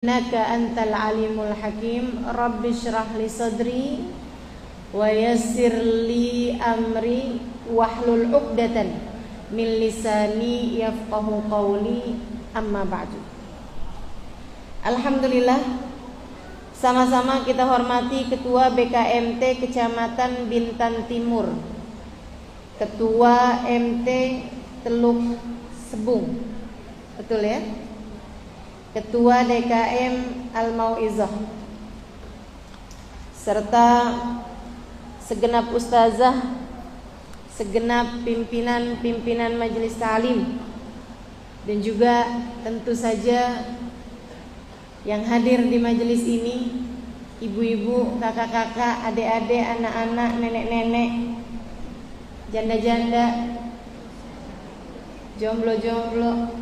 Innaka antal alimul hakim. Rabbi shrah li sadri wa yassir li amri wahlul 'uqdatan min lisani yafqahu qawli. Amma ba'du. Alhamdulillah, sama-sama kita hormati Ketua BKMT Kecamatan Bintan Timur, Ketua MT Teluk Sebung, betul ya? Ketua DKM Al-Mau'izah, serta segenap ustazah, segenap pimpinan majelis ta'lim, dan juga tentu saja yang hadir di majelis ini, ibu-ibu, kakak-kakak, adik-adik, anak-anak, nenek-nenek, janda-janda, jomblo-jomblo,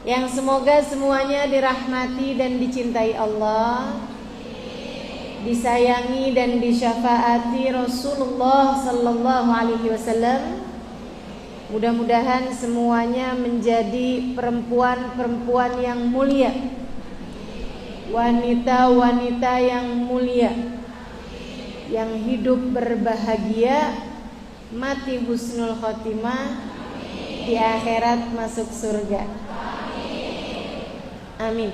yang semoga semuanya dirahmati dan dicintai Allah, disayangi dan disyafaati Rasulullah sallallahu alaihi wasallam. Mudah-mudahan semuanya menjadi perempuan-perempuan yang mulia, wanita-wanita yang mulia, yang hidup berbahagia, mati husnul khotimah, di akhirat masuk surga. Amin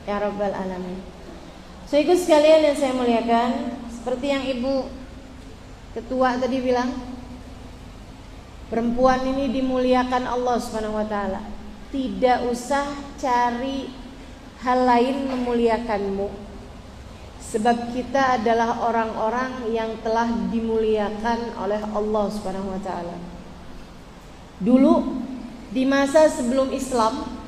ya rabbal alamin. Saudaraku sekalian yang saya muliakan, seperti yang Ibu Ketua tadi bilang, perempuan ini dimuliakan Allah Subhanahu wa taala. Tidak usah cari hal lain memuliakanmu, sebab kita adalah orang-orang yang telah dimuliakan oleh Allah Subhanahu wa taala. Dulu di masa sebelum Islam,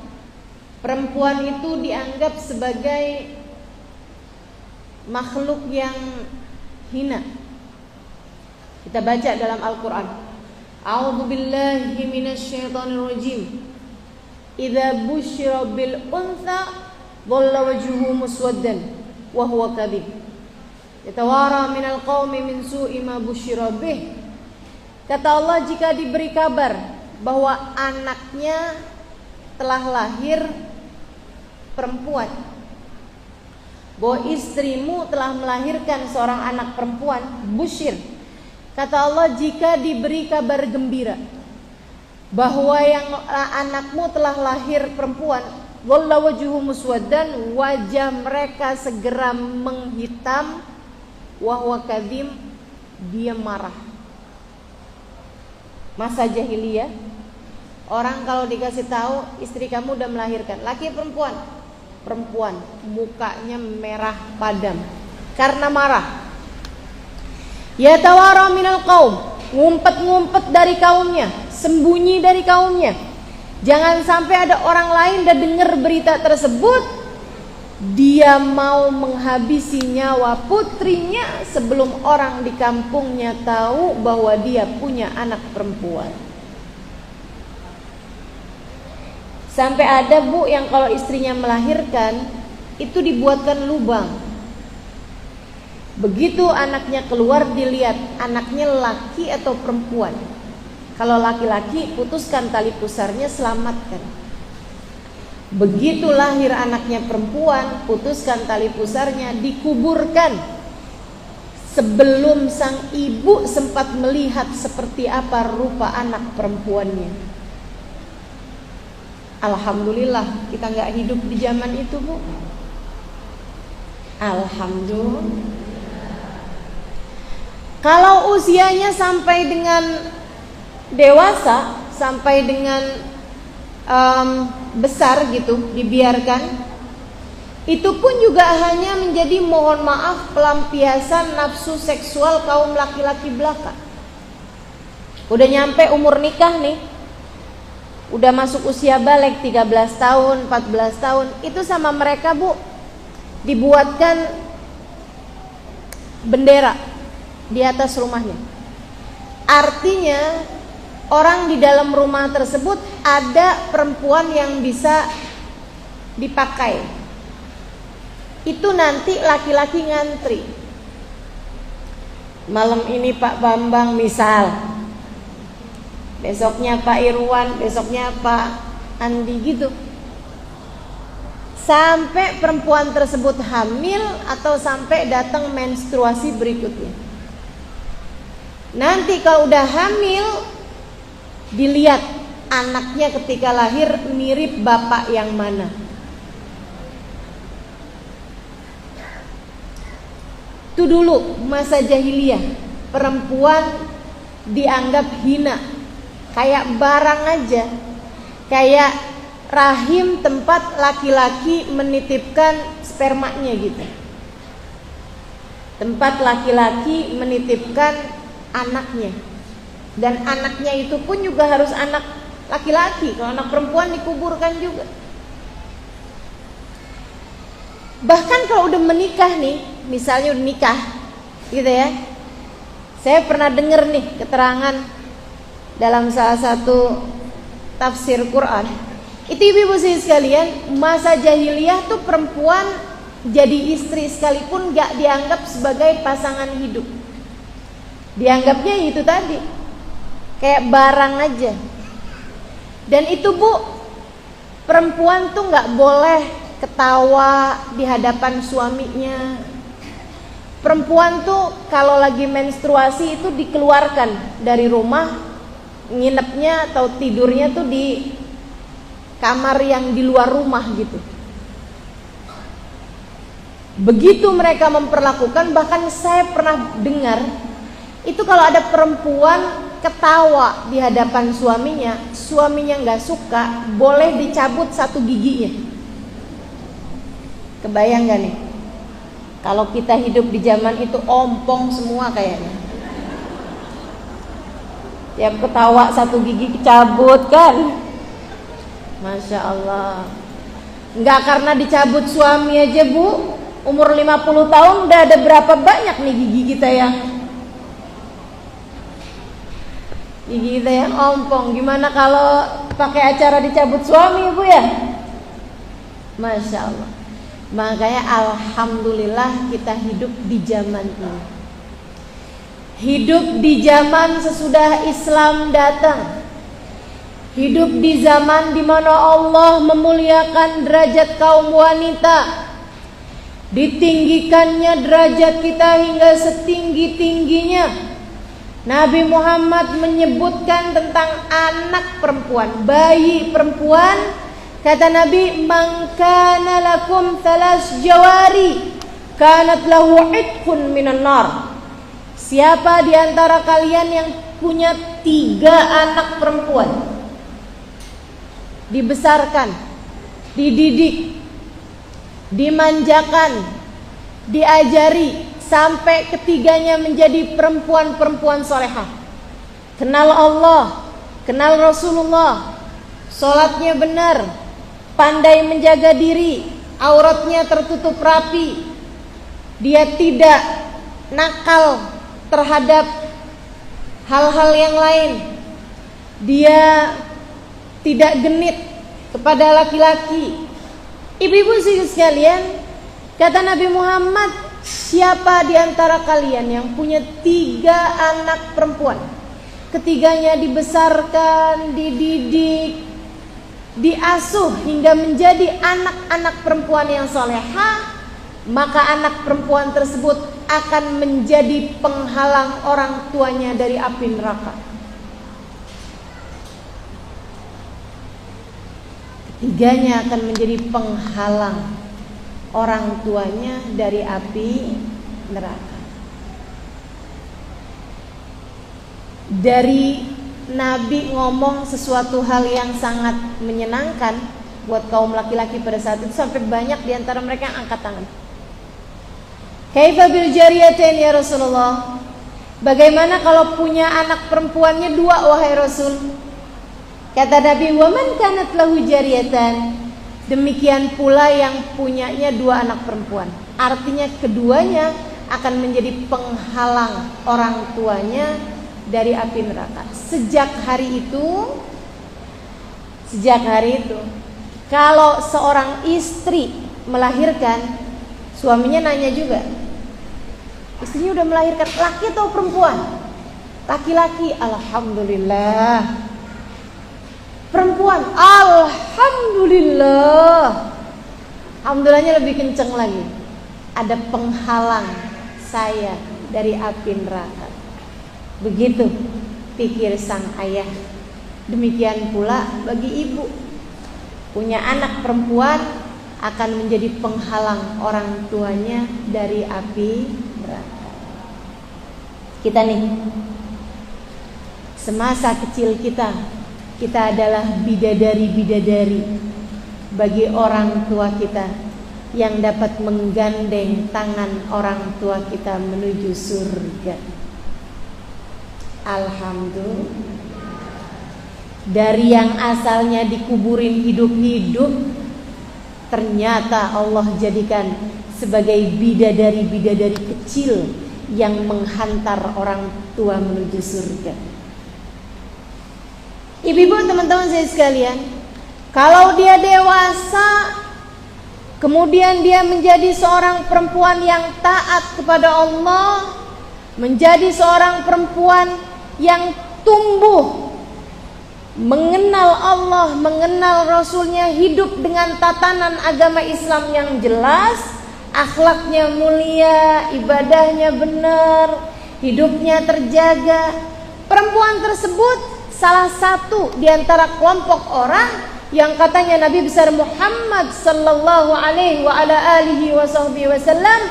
perempuan itu dianggap sebagai makhluk yang hina. Kita baca dalam Al-Quran, A'udzu billahi minasyaitonir rajim. Idza busyira bil untha dhalla wajhuhu muswaddan wa huwa kadhib. Yatawara minal qaumi min su'i ma busyira bih. Kata Allah, jika diberi kabar bahwa anaknya telah lahir perempuan, bahwa istrimu telah melahirkan seorang anak perempuan, busyir. Kata Allah, jika diberi kabar gembira bahwa yang anakmu telah lahir perempuan, dhalla wajhuhu muswaddan, wajah mereka segera menghitam, wa huwa kadhim, dia marah. Masa jahiliyah, orang kalau dikasih tahu istri kamu udah melahirkan, laki perempuan, perempuan, mukanya merah padam karena marah. Ya tawara minal qaum, ngumpet-ngumpet dari kaumnya, sembunyi dari kaumnya. Jangan sampai ada orang lain dan dengar berita tersebut, dia mau menghabisi nyawa putrinya sebelum orang di kampungnya tahu bahwa dia punya anak perempuan. Sampai ada bu yang kalau istrinya melahirkan itu dibuatkan lubang. Begitu anaknya keluar, dilihat anaknya laki atau perempuan. Kalau laki-laki, putuskan tali pusarnya, selamatkan. Begitu lahir anaknya perempuan, putuskan tali pusarnya, dikuburkan. Sebelum sang ibu sempat melihat seperti apa rupa anak perempuannya. Alhamdulillah kita gak hidup di zaman itu bu. Alhamdulillah. Kalau usianya sampai dengan dewasa, sampai dengan besar gitu, dibiarkan, itu pun juga hanya menjadi, mohon maaf, pelampiasan nafsu seksual kaum laki-laki belaka. Udah nyampe umur nikah nih, udah masuk usia balik 13 tahun, 14 tahun, itu sama mereka bu dibuatkan bendera di atas rumahnya. Artinya orang di dalam rumah tersebut ada perempuan yang bisa dipakai. Itu nanti laki-laki ngantri. Malam ini Pak Bambang misal, besoknya Pak Irwan, besoknya Pak Andi gitu. sampai perempuan tersebut hamil atau sampai datang menstruasi berikutnya. Nanti kalau udah hamil, dilihat anaknya ketika lahir mirip bapak yang mana. Itu dulu masa jahiliyah, perempuan dianggap hina, kayak barang aja, kayak rahim tempat laki-laki menitipkan spermanya gitu. Tempat laki-laki menitipkan anaknya. Dan anaknya itu pun juga harus anak laki-laki. Kalau anak perempuan dikuburkan juga. Bahkan kalau udah menikah nih, misalnya udah nikah gitu ya. Saya pernah dengar nih keterangan dalam salah satu tafsir Quran. Itu ibu-ibu sekalian, masa jahiliyah tuh perempuan jadi istri sekalipun gak dianggap sebagai pasangan hidup. Dianggapnya itu tadi, kayak barang aja. Dan itu bu, perempuan tuh gak boleh ketawa di hadapan suaminya. Perempuan tuh kalau lagi menstruasi itu dikeluarkan dari rumah, nginepnya atau tidurnya tuh di kamar yang di luar rumah gitu. Begitu mereka memperlakukan, bahkan saya pernah dengar itu kalau ada perempuan ketawa di hadapan suaminya, suaminya nggak suka, boleh dicabut satu giginya. Kebayang gak nih? Kalau kita hidup di zaman itu ompong semua kayaknya. Tiap ketawa satu gigi dicabut kan? Masya Allah. Nggak karena dicabut suami aja bu, umur 50 tahun udah ada berapa banyak nih gigi kita yang ompong. Gimana kalau pakai acara dicabut suami bu ya? Masya Allah. Makanya alhamdulillah kita hidup di zaman ini. Hidup di zaman sesudah Islam datang. Hidup di zaman di mana Allah memuliakan derajat kaum wanita. Ditinggikannya derajat kita hingga setinggi-tingginya. Nabi Muhammad menyebutkan tentang anak perempuan, bayi perempuan. Kata Nabi, "Man kana lakum thalas jawari, kanat lahu itqun minan nar." Siapa di antara kalian yang punya 3 anak perempuan, dibesarkan, dididik, dimanjakan, diajari sampai ketiganya menjadi perempuan-perempuan solehah, kenal Allah, kenal Rasulullah, sholatnya benar, pandai menjaga diri, auratnya tertutup rapi, dia tidak nakal terhadap hal-hal yang lain, dia tidak genit kepada laki-laki. Ibu-ibu sekalian, kata Nabi Muhammad, siapa di antara kalian yang punya 3 anak perempuan, ketiganya dibesarkan, dididik, diasuh hingga menjadi anak-anak perempuan yang solehah, maka anak perempuan tersebut akan menjadi penghalang orang tuanya dari api neraka. Ketiganya akan menjadi penghalang orang tuanya dari api neraka. Dari Nabi ngomong sesuatu hal yang sangat menyenangkan buat kaum laki-laki pada saat itu, sampai banyak di antara mereka yang angkat tangan. Kaifa bil jariyatain ya Rasulullah? Bagaimana kalau punya anak perempuannya 2 wahai Rasul? Kata Nabi, "Wa man kanat lahu jariyatan." Demikian pula yang punyanya 2 anak perempuan. Artinya keduanya akan menjadi penghalang orang tuanya dari api neraka. Sejak hari itu, kalau seorang istri melahirkan, suaminya nanya juga, istrinya udah melahirkan laki atau perempuan? Laki-laki. Alhamdulillah. Perempuan, alhamdulillah. Alhamdulillahnya lebih kenceng lagi. Ada penghalang saya dari api neraka. Begitu pikir sang ayah. Demikian pula bagi ibu. Punya anak perempuan akan menjadi penghalang orang tuanya dari api neraka. Kita nih, semasa kecil kita adalah bidadari-bidadari bagi orang tua kita yang dapat menggandeng tangan orang tua kita menuju surga. Alhamdulillah. Dari yang asalnya dikuburin hidup-hidup, ternyata Allah jadikan sebagai bidadari-bidadari kecil yang menghantar orang tua menuju surga. Ibu-ibu, teman-teman saya sekalian, kalau dia dewasa, kemudian dia menjadi seorang perempuan yang taat kepada Allah, menjadi seorang perempuan yang tumbuh mengenal Allah, mengenal Rasulnya, hidup dengan tatanan agama Islam yang jelas, akhlaknya mulia, ibadahnya benar, hidupnya terjaga. Perempuan tersebut salah satu di antara kelompok orang yang katanya Nabi besar Muhammad sallallahu alaihi wa ala alihi wasallam,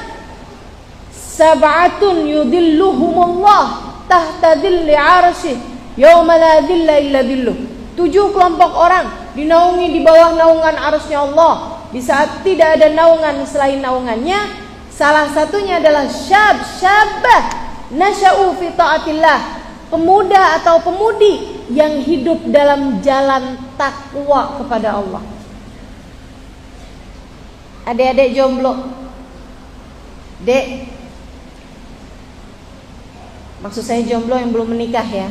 sab'atun yudilluhumullah tahta dhilli 'arsy yauma la dhilla illa dhilluh. 7 kelompok orang dinaungi di bawah naungan arusnya Allah di saat tidak ada naungan selain naungannya. Salah satunya adalah syabah nasya'u fi ta'atillah, pemuda atau pemudi yang hidup dalam jalan takwa kepada Allah. Adik-adik jomblo, dek, maksud saya jomblo yang belum menikah ya.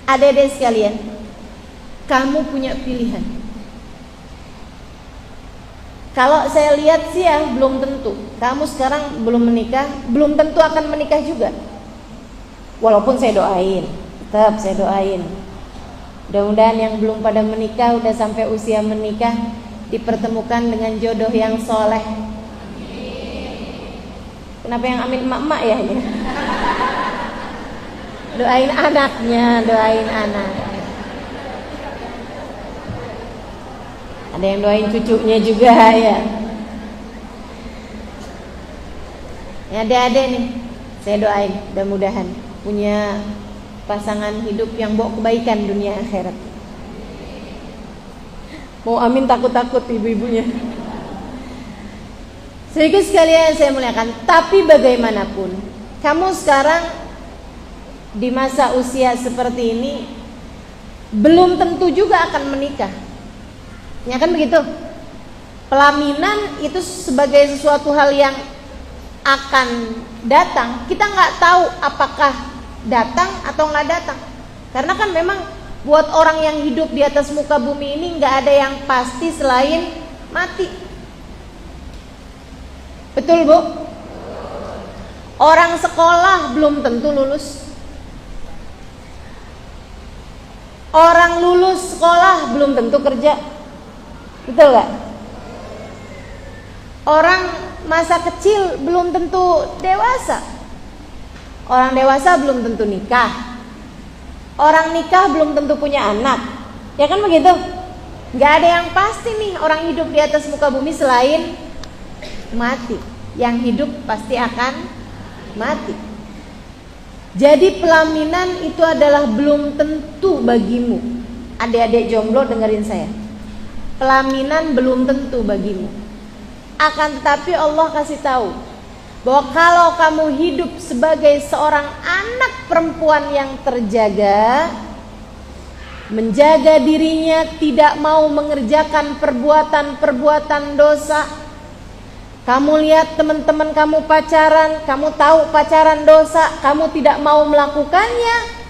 Adik-adik sekalian, kamu punya pilihan. Kalau saya lihat sih ya belum tentu. Kamu sekarang belum menikah, belum tentu akan menikah juga. Walaupun saya doain, tetap saya doain. Mudah-mudahan yang belum pada menikah, udah sampai usia menikah, dipertemukan dengan jodoh yang soleh. Kenapa yang amin emak-emak ya ini? Doain anaknya, doain anak. Ada yang doain cucunya juga ya. Ya adik-adik nih, saya doain mudah-mudahan punya pasangan hidup yang bawa kebaikan dunia akhirat. Mau amin takut-takut ibu-ibunya. Sedikit sekalian saya muliakan, tapi bagaimanapun kamu sekarang di masa usia seperti ini belum tentu juga akan menikah. Ya kan begitu? Pelaminan itu sebagai sesuatu hal yang akan datang. Kita nggak tahu apakah datang atau nggak datang. Karena kan memang buat orang yang hidup di atas muka bumi ini nggak ada yang pasti selain mati. Betul Bu? Orang sekolah belum tentu lulus. Orang lulus sekolah belum tentu kerja. Betul gak? Orang masa kecil belum tentu dewasa. Orang dewasa belum tentu nikah. Orang nikah belum tentu punya anak. Ya kan begitu? Gak ada yang pasti nih orang hidup di atas muka bumi selain mati. Yang hidup pasti akan mati. Jadi pelaminan itu adalah belum tentu bagimu. Adik-adik jomblo dengerin saya. Pelaminan belum tentu bagimu. Akan tetapi Allah kasih tahu bahwa kalau kamu hidup sebagai seorang anak perempuan yang terjaga, menjaga dirinya, tidak mau mengerjakan perbuatan-perbuatan dosa. Kamu lihat teman-teman kamu pacaran, kamu tahu pacaran dosa, kamu tidak mau melakukannya.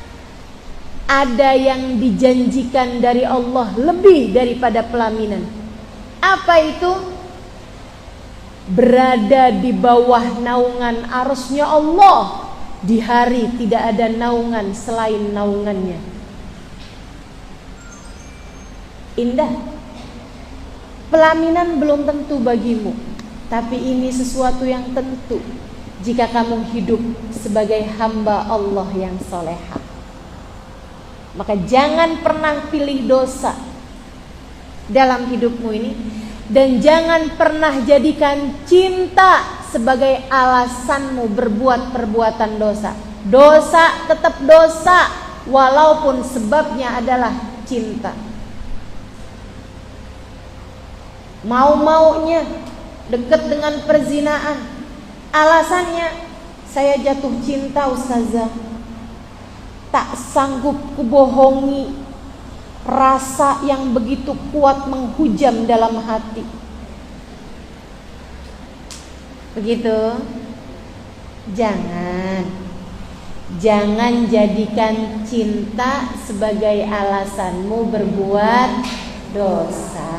Ada yang dijanjikan dari Allah lebih daripada pelaminan. Apa itu? Berada di bawah naungan arsy-Nya Allah di hari tidak ada naungan selain naungannya. Indah. Pelaminan belum tentu bagimu, tapi ini sesuatu yang tentu jika kamu hidup sebagai hamba Allah yang solehah. Maka jangan pernah pilih dosa dalam hidupmu ini, dan jangan pernah jadikan cinta sebagai alasanmu berbuat perbuatan dosa. Dosa tetap dosa, walaupun sebabnya adalah cinta. Mau-maunya dekat dengan perzinaan, alasannya saya jatuh cinta ustazah, tak sanggup kubohongi rasa yang begitu kuat menghujam dalam hati. Begitu. Jangan jadikan cinta sebagai alasanmu berbuat dosa.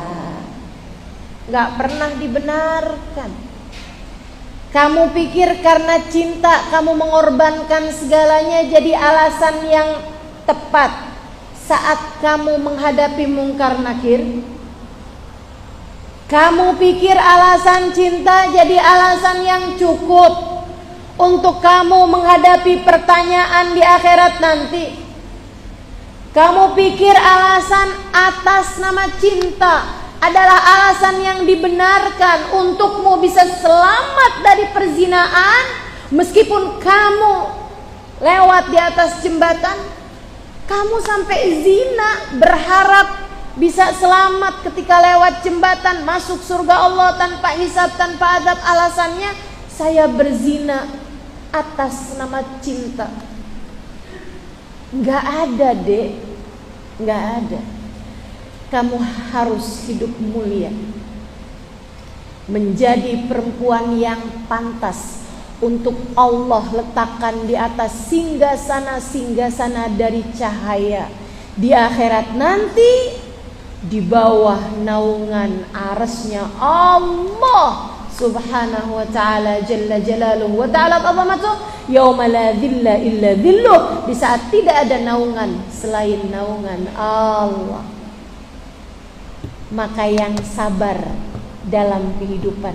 Gak pernah dibenarkan. Kamu pikir karena cinta kamu mengorbankan segalanya jadi alasan yang tepat saat kamu menghadapi mungkar nakir? Kamu pikir alasan cinta jadi alasan yang cukup untuk kamu menghadapi pertanyaan di akhirat nanti? Kamu pikir alasan atas nama cinta adalah alasan yang dibenarkan untukmu bisa selamat dari perzinaan meskipun kamu lewat di atas jembatan? Kamu sampai zina berharap bisa selamat ketika lewat jembatan, masuk surga Allah tanpa hisab, tanpa adab. Alasannya saya berzina atas nama cinta. Gak ada, Dek. Gak ada. Kamu harus hidup mulia, menjadi perempuan yang pantas untuk Allah letakkan di atas singgasana dari cahaya di akhirat nanti, di bawah naungan arasnya Allah subhanahu wa ta'ala jalla jalaluhu wa ta'ala azamatuh, yauma la dhilla illa dhilluh, di saat tidak ada naungan selain naungan Allah. Maka yang sabar dalam kehidupan,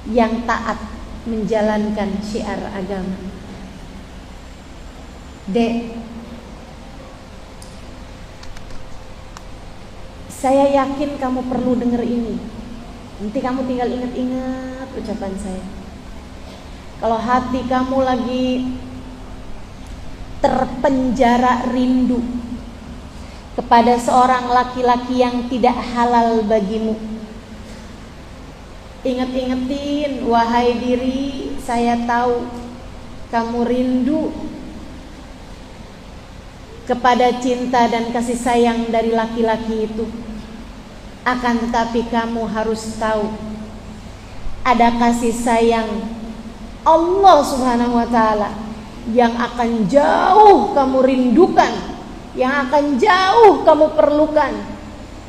yang taat menjalankan syiar agama. Dek, saya yakin kamu perlu dengar ini. Nanti kamu tinggal ingat-ingat ucapan saya. Kalau hati kamu lagi terpenjara rindu kepada seorang laki-laki yang tidak halal bagimu, inget-ingetin, wahai diri, saya tahu kamu rindu kepada cinta dan kasih sayang dari laki-laki itu. Akan tetapi kamu harus tahu, ada kasih sayang Allah subhanahu wa ta'ala yang akan jauh kamu rindukan, yang akan jauh kamu perlukan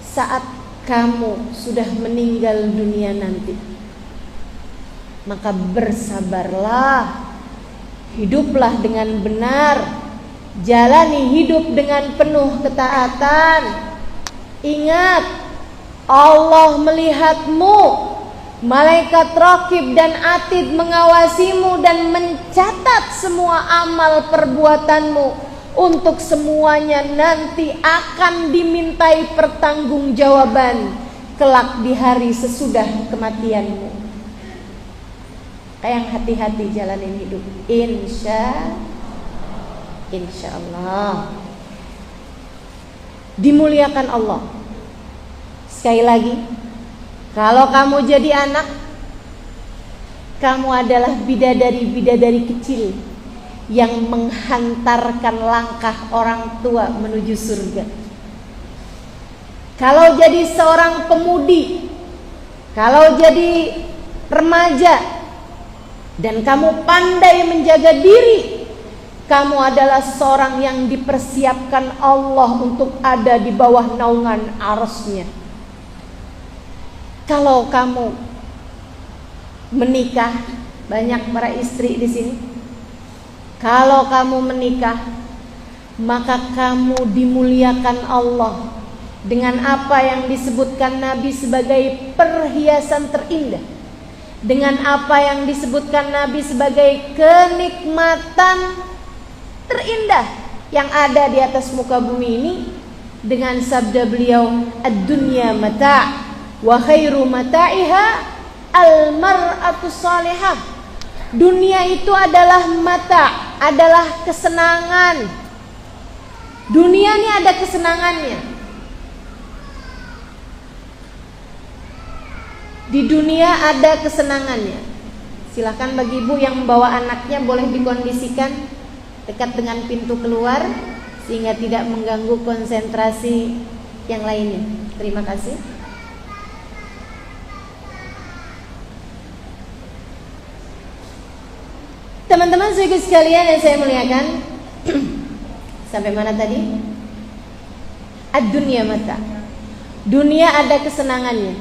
saat kamu sudah meninggal dunia nanti. Maka bersabarlah, hiduplah dengan benar, jalani hidup dengan penuh ketaatan. Ingat, Allah melihatmu, malaikat raqib dan atid mengawasimu dan mencatat semua amal perbuatanmu. Untuk semuanya nanti akan dimintai pertanggungjawaban kelak di hari sesudah kematianmu. Kayak hati-hati jalanin hidup, insya Allah. Dimuliakan Allah. Sekali lagi, kalau kamu jadi anak, kamu adalah bidadari-bidadari kecil yang menghantarkan langkah orang tua menuju surga. Kalau jadi seorang pemudi, kalau jadi remaja dan kamu pandai menjaga diri, kamu adalah seorang yang dipersiapkan Allah untuk ada di bawah naungan arsy-Nya. Kalau kamu menikah, banyak para istri di sini. Kalau kamu menikah, maka kamu dimuliakan Allah dengan apa yang disebutkan Nabi sebagai perhiasan terindah, dengan apa yang disebutkan Nabi sebagai kenikmatan terindah yang ada di atas muka bumi ini, dengan sabda beliau, ad-dunya mata' wa khairu mata'iha al-mar'atu salihah. Dunia itu adalah mata, adalah kesenangan. Dunia ini ada kesenangannya. Di dunia ada kesenangannya. Silahkan bagi ibu yang membawa anaknya boleh dikondisikan dekat dengan pintu keluar sehingga tidak mengganggu konsentrasi yang lainnya. Terima kasih. Teman-teman sekalian yang saya muliakan, sampai mana tadi? Ad-dunya mata. Dunia ada kesenangannya.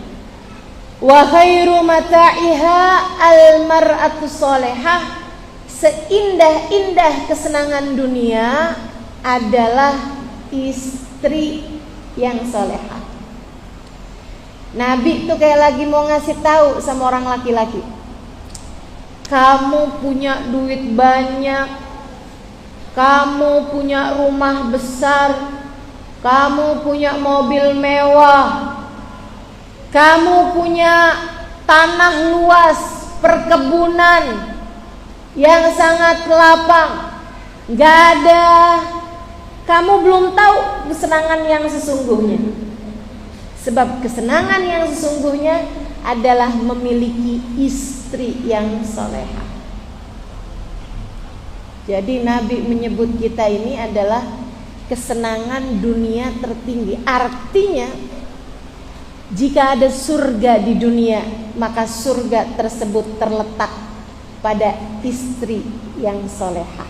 Wa khairu mata'iha al-mar'atu salihah. Seindah-indah kesenangan dunia adalah istri yang salehah. Nabi tuh kayak lagi mau ngasih tahu sama orang laki-laki, kamu punya duit banyak, kamu punya rumah besar, kamu punya mobil mewah, kamu punya tanah luas, perkebunan yang sangat lapang, gak ada, kamu belum tahu kesenangan yang sesungguhnya. Sebab kesenangan yang sesungguhnya adalah memiliki istri yang salehah. Jadi Nabi menyebut kita ini adalah kesenangan dunia tertinggi. Artinya jika ada surga di dunia, maka surga tersebut terletak pada istri yang salehah.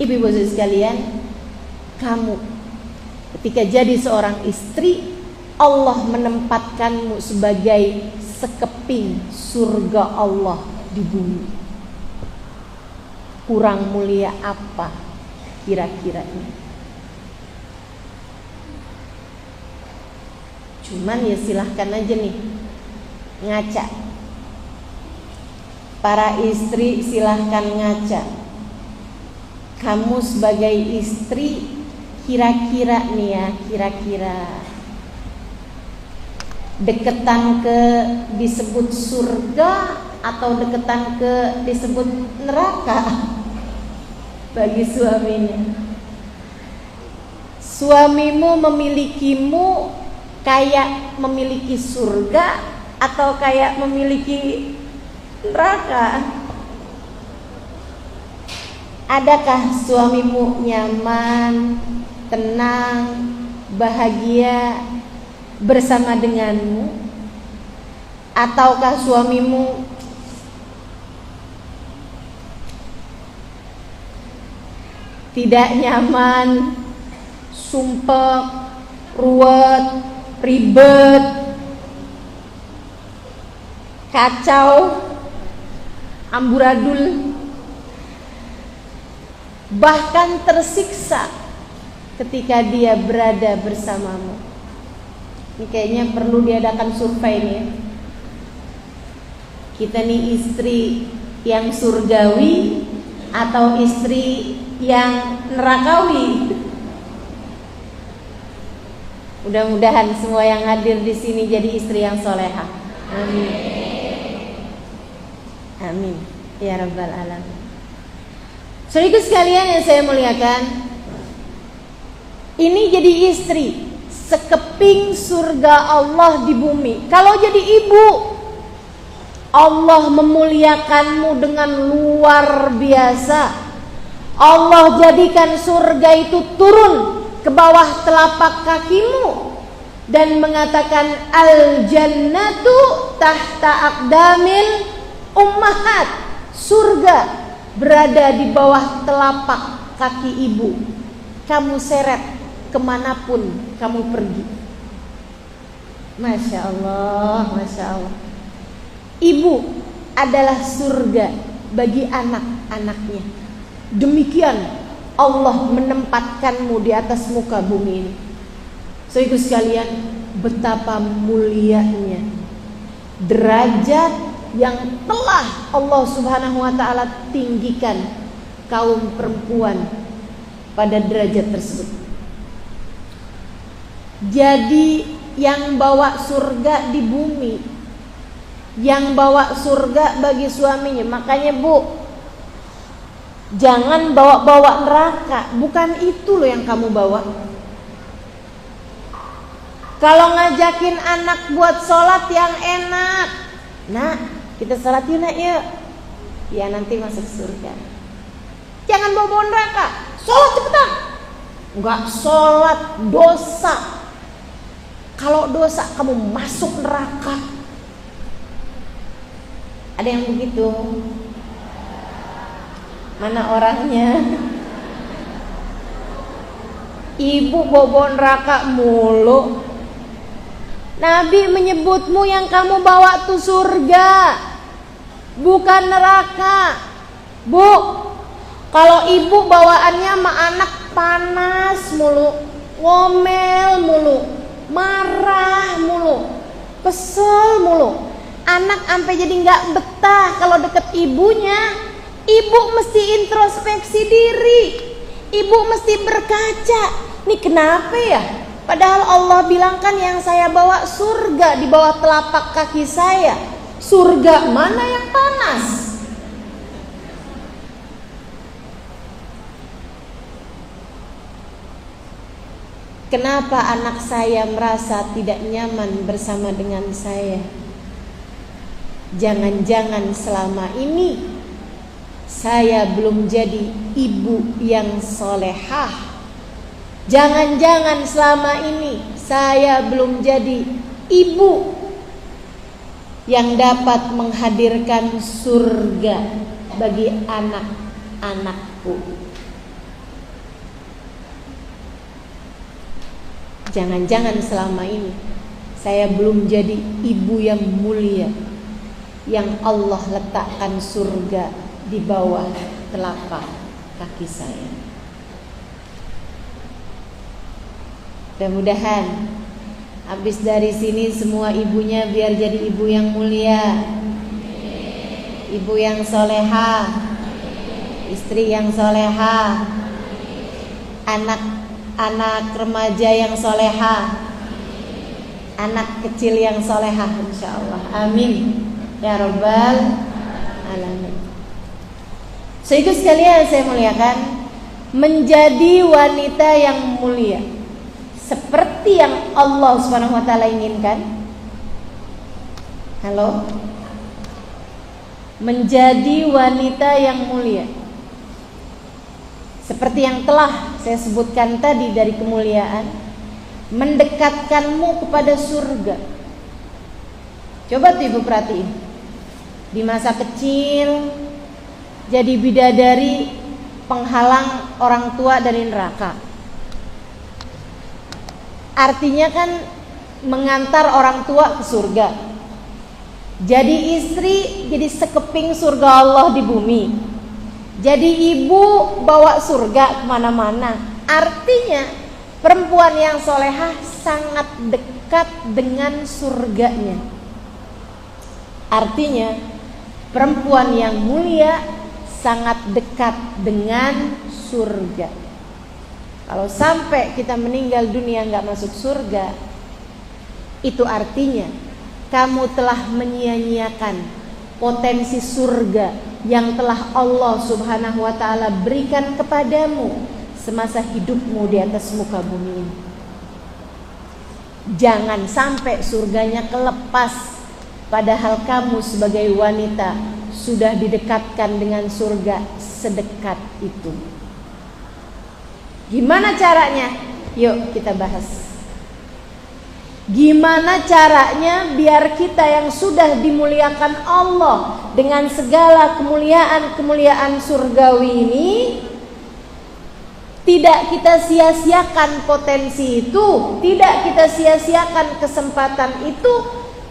Ibu-ibu sekalian, kamu ketika jadi seorang istri, Allah menempatkanmu sebagai sekeping surga Allah di bumi. Kurang mulia apa kira-kira ini? Cuman ya silahkan aja nih ngaca. Para istri silahkan ngaca. Kamu sebagai istri kira-kira nih ya, kira-kira deketan ke disebut surga atau deketan ke disebut neraka bagi suaminya. Suamimu memilikimu kayak memiliki surga atau kayak memiliki neraka? Adakah suamimu nyaman, tenang, bahagia bersama denganmu? Ataukah suamimu tidak nyaman, sumpek, ruwet, ribet, kacau, amburadul, bahkan tersiksa ketika dia berada bersamamu? Ini kayaknya perlu diadakan survei nih ya. Kita nih istri yang surgawi atau istri yang nerakawi? Mudah-mudahan semua yang hadir di sini jadi istri yang solehah. Amin. Amin ya rabbal alamin. Saudaraku sekalian yang saya muliakan, ini jadi istri sekeping surga Allah di bumi. Kalau jadi ibu, Allah memuliakanmu dengan luar biasa. Allah jadikan surga itu turun ke bawah telapak kakimu dan mengatakan al-jannatu tahta aqdamil ummahat. Surga berada di bawah telapak kaki ibu. Kamu seret kemanapun kamu pergi. Masya Allah, Masya Allah. Ibu adalah surga bagi anak-anaknya. Demikian Allah menempatkanmu di atas muka bumi ini. Saudaraku sekalian, betapa mulianya derajat yang telah Allah Subhanahu wa taala tinggikan kaum perempuan pada derajat tersebut. Jadi yang bawa surga di bumi, yang bawa surga bagi suaminya. Makanya Bu, jangan bawa-bawa neraka. Bukan itu loh yang kamu bawa. Kalau ngajakin anak buat sholat yang enak, nah kita sholat yuk nak yuk, ya nanti masuk surga. Jangan bawa-bawa neraka. Sholat cepetan. Enggak sholat, dosa. Kalau dosa kamu masuk neraka. Ada yang begitu? Mana orangnya? Ibu bawa neraka mulu. Nabi menyebutmu yang kamu bawa tuh surga, bukan neraka. Bu, kalau ibu bawaannya sama anak panas mulu, ngomel mulu, marah mulu, kesel mulu, anak sampai jadi nggak betah kalau deket ibunya. Ibu mesti introspeksi diri, ibu mesti berkaca. Nih kenapa ya? Padahal Allah bilang kan yang saya bawa surga di bawah telapak kaki saya. Surga mana yang panas? Kenapa anak saya merasa tidak nyaman bersama dengan saya? Jangan-jangan selama ini saya belum jadi ibu yang solehah. Jangan-jangan selama ini saya belum jadi ibu yang dapat menghadirkan surga bagi anak-anakku. Jangan-jangan selama ini saya belum jadi ibu yang mulia, yang Allah letakkan surga di bawah telapak kaki saya. Mudah-mudahan habis dari sini semua ibunya biar jadi ibu yang mulia, ibu yang solehah, istri yang solehah, anak remaja yang solehah, anak kecil yang solehah, insyaallah. Amin ya rabbal alamin. Saudara sekalian saya muliakan, menjadi wanita yang mulia seperti yang Allah Subhanahu wa taala inginkan. Halo? Menjadi wanita yang mulia seperti yang telah saya sebutkan tadi dari kemuliaan, mendekatkanmu kepada surga. Coba tuh ibu perhatiin, di masa kecil jadi bidadari penghalang orang tua dari neraka. Artinya kan mengantar orang tua ke surga. Jadi istri jadi sekeping surga Allah di bumi. Jadi ibu bawa surga kemana-mana. Artinya perempuan yang solehah sangat dekat dengan surganya. Artinya perempuan yang mulia sangat dekat dengan surga. Kalau sampai kita meninggal dunia nggak masuk surga, itu artinya kamu telah menyia-nyiakan potensi surga yang telah Allah Subhanahu wa taala berikan kepadamu semasa hidupmu di atas muka bumi ini. Jangan sampai surganya kelepas, padahal kamu sebagai wanita sudah didekatkan dengan surga sedekat itu. Gimana caranya? Yuk kita bahas. Gimana caranya biar kita yang sudah dimuliakan Allah dengan segala kemuliaan-kemuliaan surgawi ini, tidak kita sia-siakan potensi itu, tidak kita sia-siakan kesempatan itu,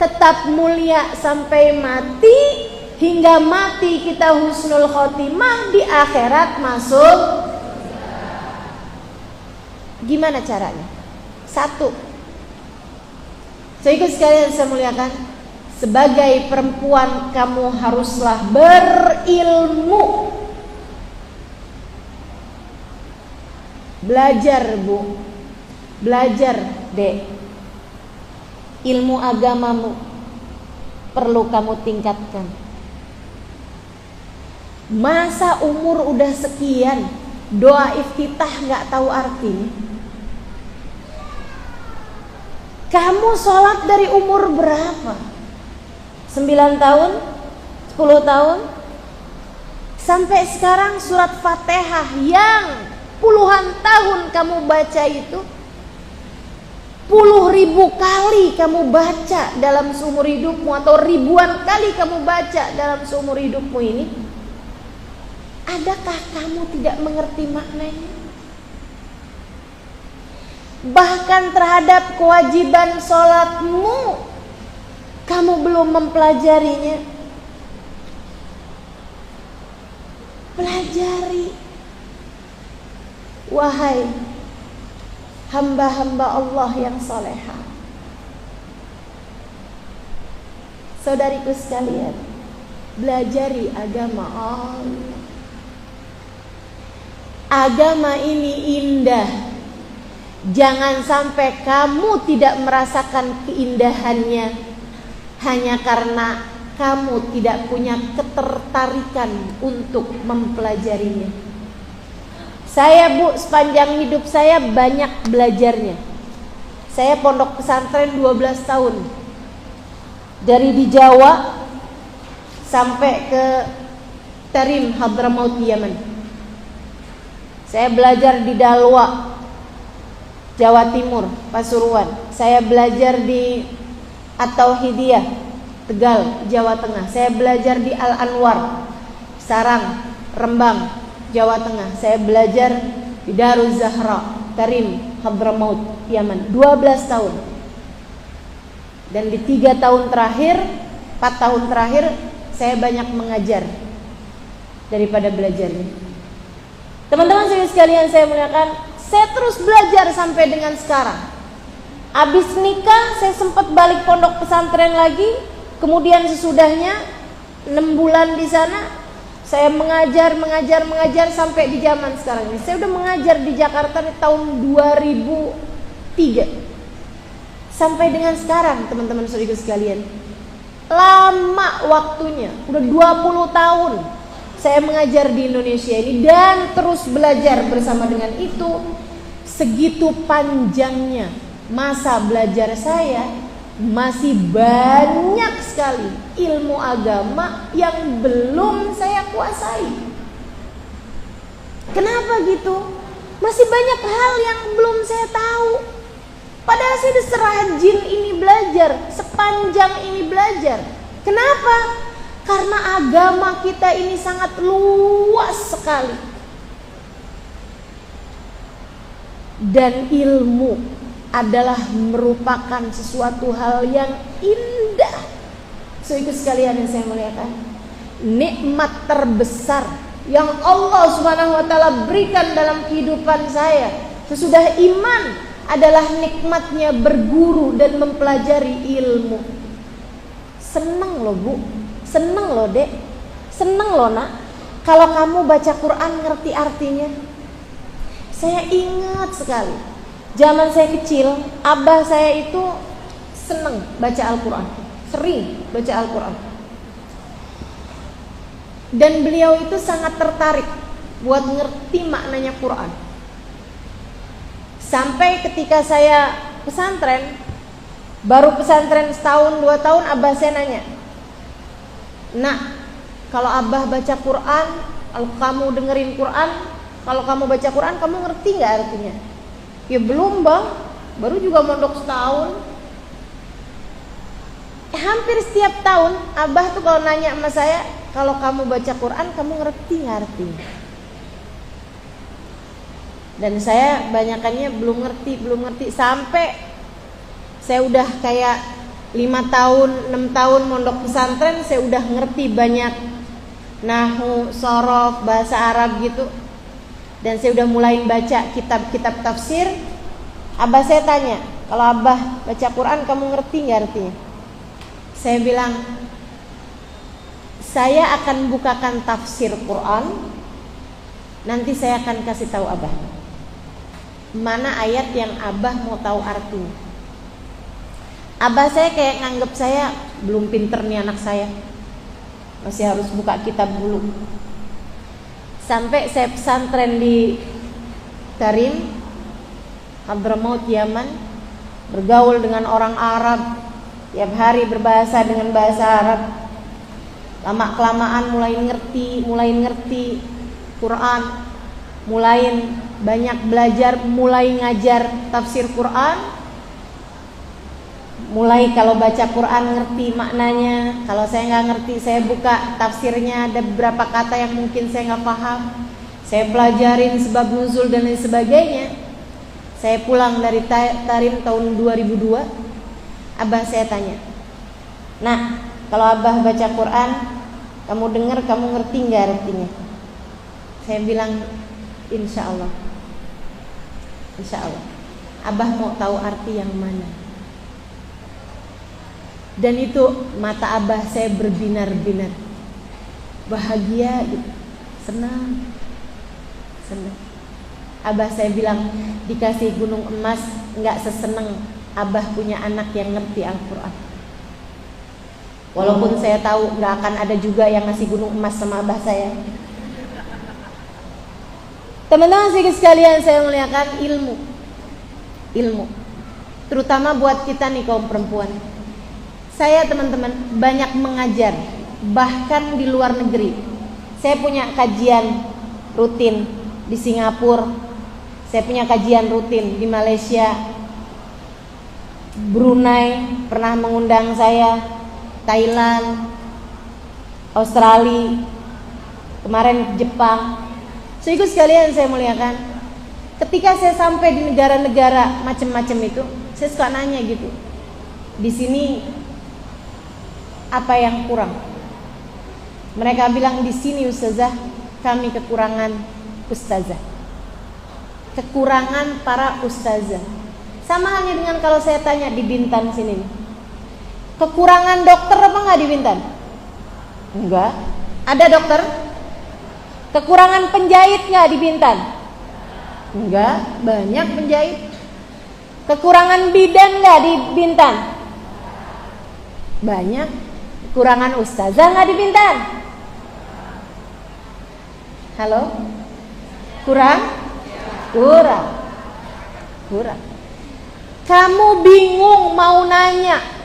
tetap mulia sampai mati, hingga mati kita husnul khotimah, di akhirat masuk Gimana caranya? Satu, saya ikut sekalian saya muliakan, sebagai perempuan kamu haruslah berilmu. Belajar Bu, belajar Dek. Ilmu agamamu perlu kamu tingkatkan. Masa umur udah sekian, doa iftitah gak tahu artinya? Kamu sholat dari umur berapa? 9 tahun? 10 tahun? Sampai sekarang surat Fatihah yang puluhan tahun kamu baca itu, 10.000 kali kamu baca dalam seumur hidupmu, atau ribuan kali kamu baca dalam seumur hidupmu ini, adakah kamu tidak mengerti maknanya? Bahkan terhadap kewajiban sholatmu, kamu belum mempelajarinya. Pelajari, wahai hamba-hamba Allah yang soleha. Saudariku sekalian, belajari agama Allah. Agama ini indah. Jangan sampai kamu tidak merasakan keindahannya hanya karena kamu tidak punya ketertarikan untuk mempelajarinya. Saya Bu, sepanjang hidup saya banyak belajarnya. Saya pondok pesantren 12 tahun. Dari di Jawa sampai ke Tarim, Hadramaut, Yaman. Saya belajar di Dalwa, Jawa Timur, Pasuruan. Saya belajar di At-Tauhidiyah, Tegal, Jawa Tengah. Saya belajar di Al-Anwar, Sarang, Rembang, Jawa Tengah. Saya belajar di Daruz Zahra, Tarim, Hadramaut, Yaman. 12 tahun. Dan di 3 tahun terakhir, 4 tahun terakhir, saya banyak mengajar daripada belajarnya. Teman-teman sekalian saya muliakan, saya terus belajar sampai dengan sekarang. Habis nikah saya sempat balik pondok pesantren lagi. Kemudian sesudahnya 6 bulan di sana saya mengajar sampai di zaman sekarang ini. Saya udah mengajar di Jakarta di tahun 2003 sampai dengan sekarang, teman-teman saudara sekalian. Lama waktunya, udah 20 tahun saya mengajar di Indonesia ini dan terus belajar bersama dengan itu. Segitu panjangnya masa belajar saya, masih banyak sekali ilmu agama yang belum saya kuasai. Kenapa gitu? Masih banyak hal yang belum saya tahu. Padahal saya sudah serajin ini belajar, sepanjang ini belajar. Kenapa? Karena agama kita ini sangat luas sekali. Dan ilmu adalah merupakan sesuatu hal yang indah. Saudara sekalian yang saya muliakan, nikmat terbesar yang Allah Subhanahu wa taala berikan dalam kehidupan saya sesudah iman adalah nikmatnya berguru dan mempelajari ilmu. Seneng loh Bu, seneng loh Dek, seneng loh Nak, kalau kamu baca Quran ngerti artinya. Saya ingat sekali zaman saya kecil, abah saya itu seneng baca Al-Quran, sering baca Al-Quran. Dan beliau itu sangat tertarik buat ngerti maknanya Quran. Sampai ketika saya pesantren, baru pesantren setahun 2 tahun, abah saya nanya, "Nak, kalau abah baca Quran, kalau kamu dengerin Quran, kalau kamu baca Quran, kamu ngerti gak artinya?" "Ya belum Bang, baru juga mondok setahun." Hampir setiap tahun abah tuh kalau nanya sama saya, "Kalau kamu baca Quran, kamu ngerti gak artinya?" Dan saya banyakannya belum ngerti sampai saya udah kayak 5 tahun, 6 tahun mondok pesantren, saya udah ngerti banyak nahwu, shorof, bahasa Arab gitu. Dan saya udah mulai baca kitab-kitab tafsir. Abah saya tanya, kalau Abah baca Quran kamu ngerti nggak artinya? Saya bilang, saya akan bukakan tafsir Quran, nanti saya akan kasih tahu Abah mana ayat yang Abah mau tahu artinya. Abah saya kayak nganggep saya belum pinter nih anak saya, masih harus buka kitab dulu. Sampai saya pesantren di Tarim, Hadramaut, Yaman, bergaul dengan orang Arab, tiap hari berbahasa dengan bahasa Arab. Lama kelamaan mulai ngerti Quran, mulai banyak belajar, mulai ngajar tafsir Quran. Mulai kalau baca Quran ngerti maknanya. Kalau saya nggak ngerti, saya buka tafsirnya, ada beberapa kata yang mungkin saya nggak paham, saya pelajarin sebab nuzul dan lain sebagainya. Saya pulang dari Tarim tahun 2002. Abah saya tanya, nah kalau Abah baca Quran, kamu dengar, kamu ngerti nggak artinya? Saya bilang, insya Allah. Insya Allah. Abah mau tahu arti yang mana? Dan itu mata Abah saya berbinar-binar, bahagia gitu, senang. Abah saya bilang, dikasih gunung emas nggak seseneng Abah punya anak yang ngerti Al-Quran. Walaupun saya tahu nggak akan ada juga yang ngasih gunung emas sama Abah saya. Teman-teman sekalian, saya muliakan ilmu, terutama buat kita nih kaum perempuan. Saya teman-teman banyak mengajar, bahkan di luar negeri. Saya punya kajian rutin di Singapura, saya punya kajian rutin di Malaysia, Brunei pernah mengundang saya, Thailand, Australia, kemarin Jepang. Ikut sekalian saya muliakan, ketika saya sampai di negara-negara macam-macam itu, saya suka nanya gitu, di sini apa yang kurang? Mereka bilang, di sini ustazah kami kekurangan ustazah, kekurangan para ustazah. Sama halnya dengan kalau saya tanya di Bintan sini, kekurangan dokter apa nggak di Bintan? Enggak, ada dokter. Kekurangan penjahit nggak di Bintan? Enggak, banyak penjahit. Kekurangan bidan nggak di Bintan? Banyak. Kekurangan ustazah nggak di Bintan? Halo? Kurang? Kurang. Kamu bingung mau nanya.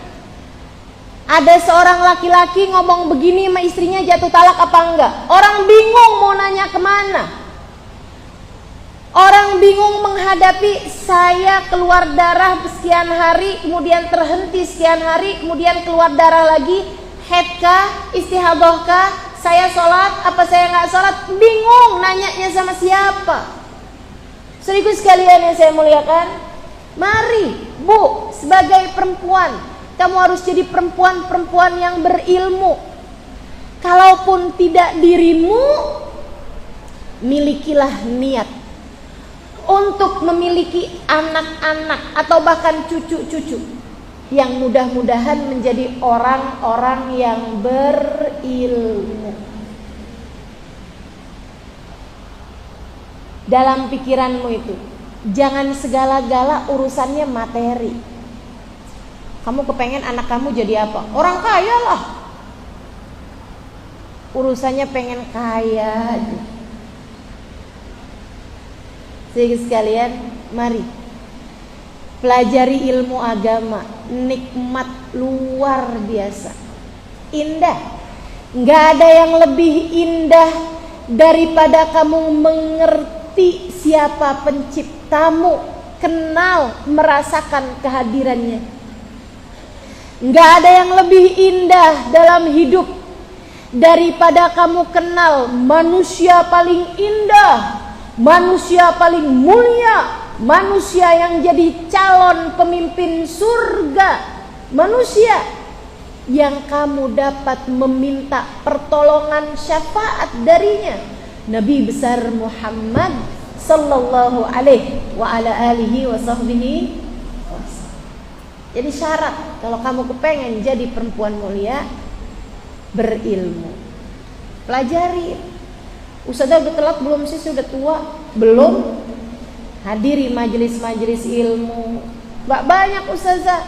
Ada seorang laki-laki ngomong begini sama istrinya, jatuh talak apa enggak? Orang bingung mau nanya kemana. Orang bingung menghadapi, saya keluar darah sekian hari, kemudian terhenti sekian hari, kemudian keluar darah lagi, haid kah, istihadah kah, saya sholat, apa saya nggak sholat, bingung nanyanya sama siapa. Saudaraku sekalian yang saya muliakan, mari Bu, sebagai perempuan, kamu harus jadi perempuan-perempuan yang berilmu. Kalaupun tidak dirimu, milikilah niat untuk memiliki anak-anak atau bahkan cucu-cucu yang mudah-mudahan menjadi orang-orang yang berilmu. Dalam pikiranmu itu, jangan segala-gala urusannya materi. Kamu kepengen anak kamu jadi apa? Orang kaya lah. Urusannya pengen kaya aja. Sehingga sekalian, mari pelajari ilmu agama. Nikmat luar biasa, indah. Nggak ada yang lebih indah daripada kamu mengerti siapa penciptamu, kenal, merasakan kehadirannya. Nggak ada yang lebih indah dalam hidup daripada kamu kenal manusia paling indah, manusia paling mulia, manusia yang jadi calon pemimpin surga, manusia yang kamu dapat meminta pertolongan syafaat darinya, Nabi besar Muhammad sallallahu alaihi wa ala alihi wa sahbihi wasallam. Jadi syarat kalau kamu kepengen jadi perempuan mulia, berilmu. Pelajari. Ustazah udah telat belum sih? Sudah tua? Belum. Hadiri majelis-majelis ilmu. Gak banyak ustazah.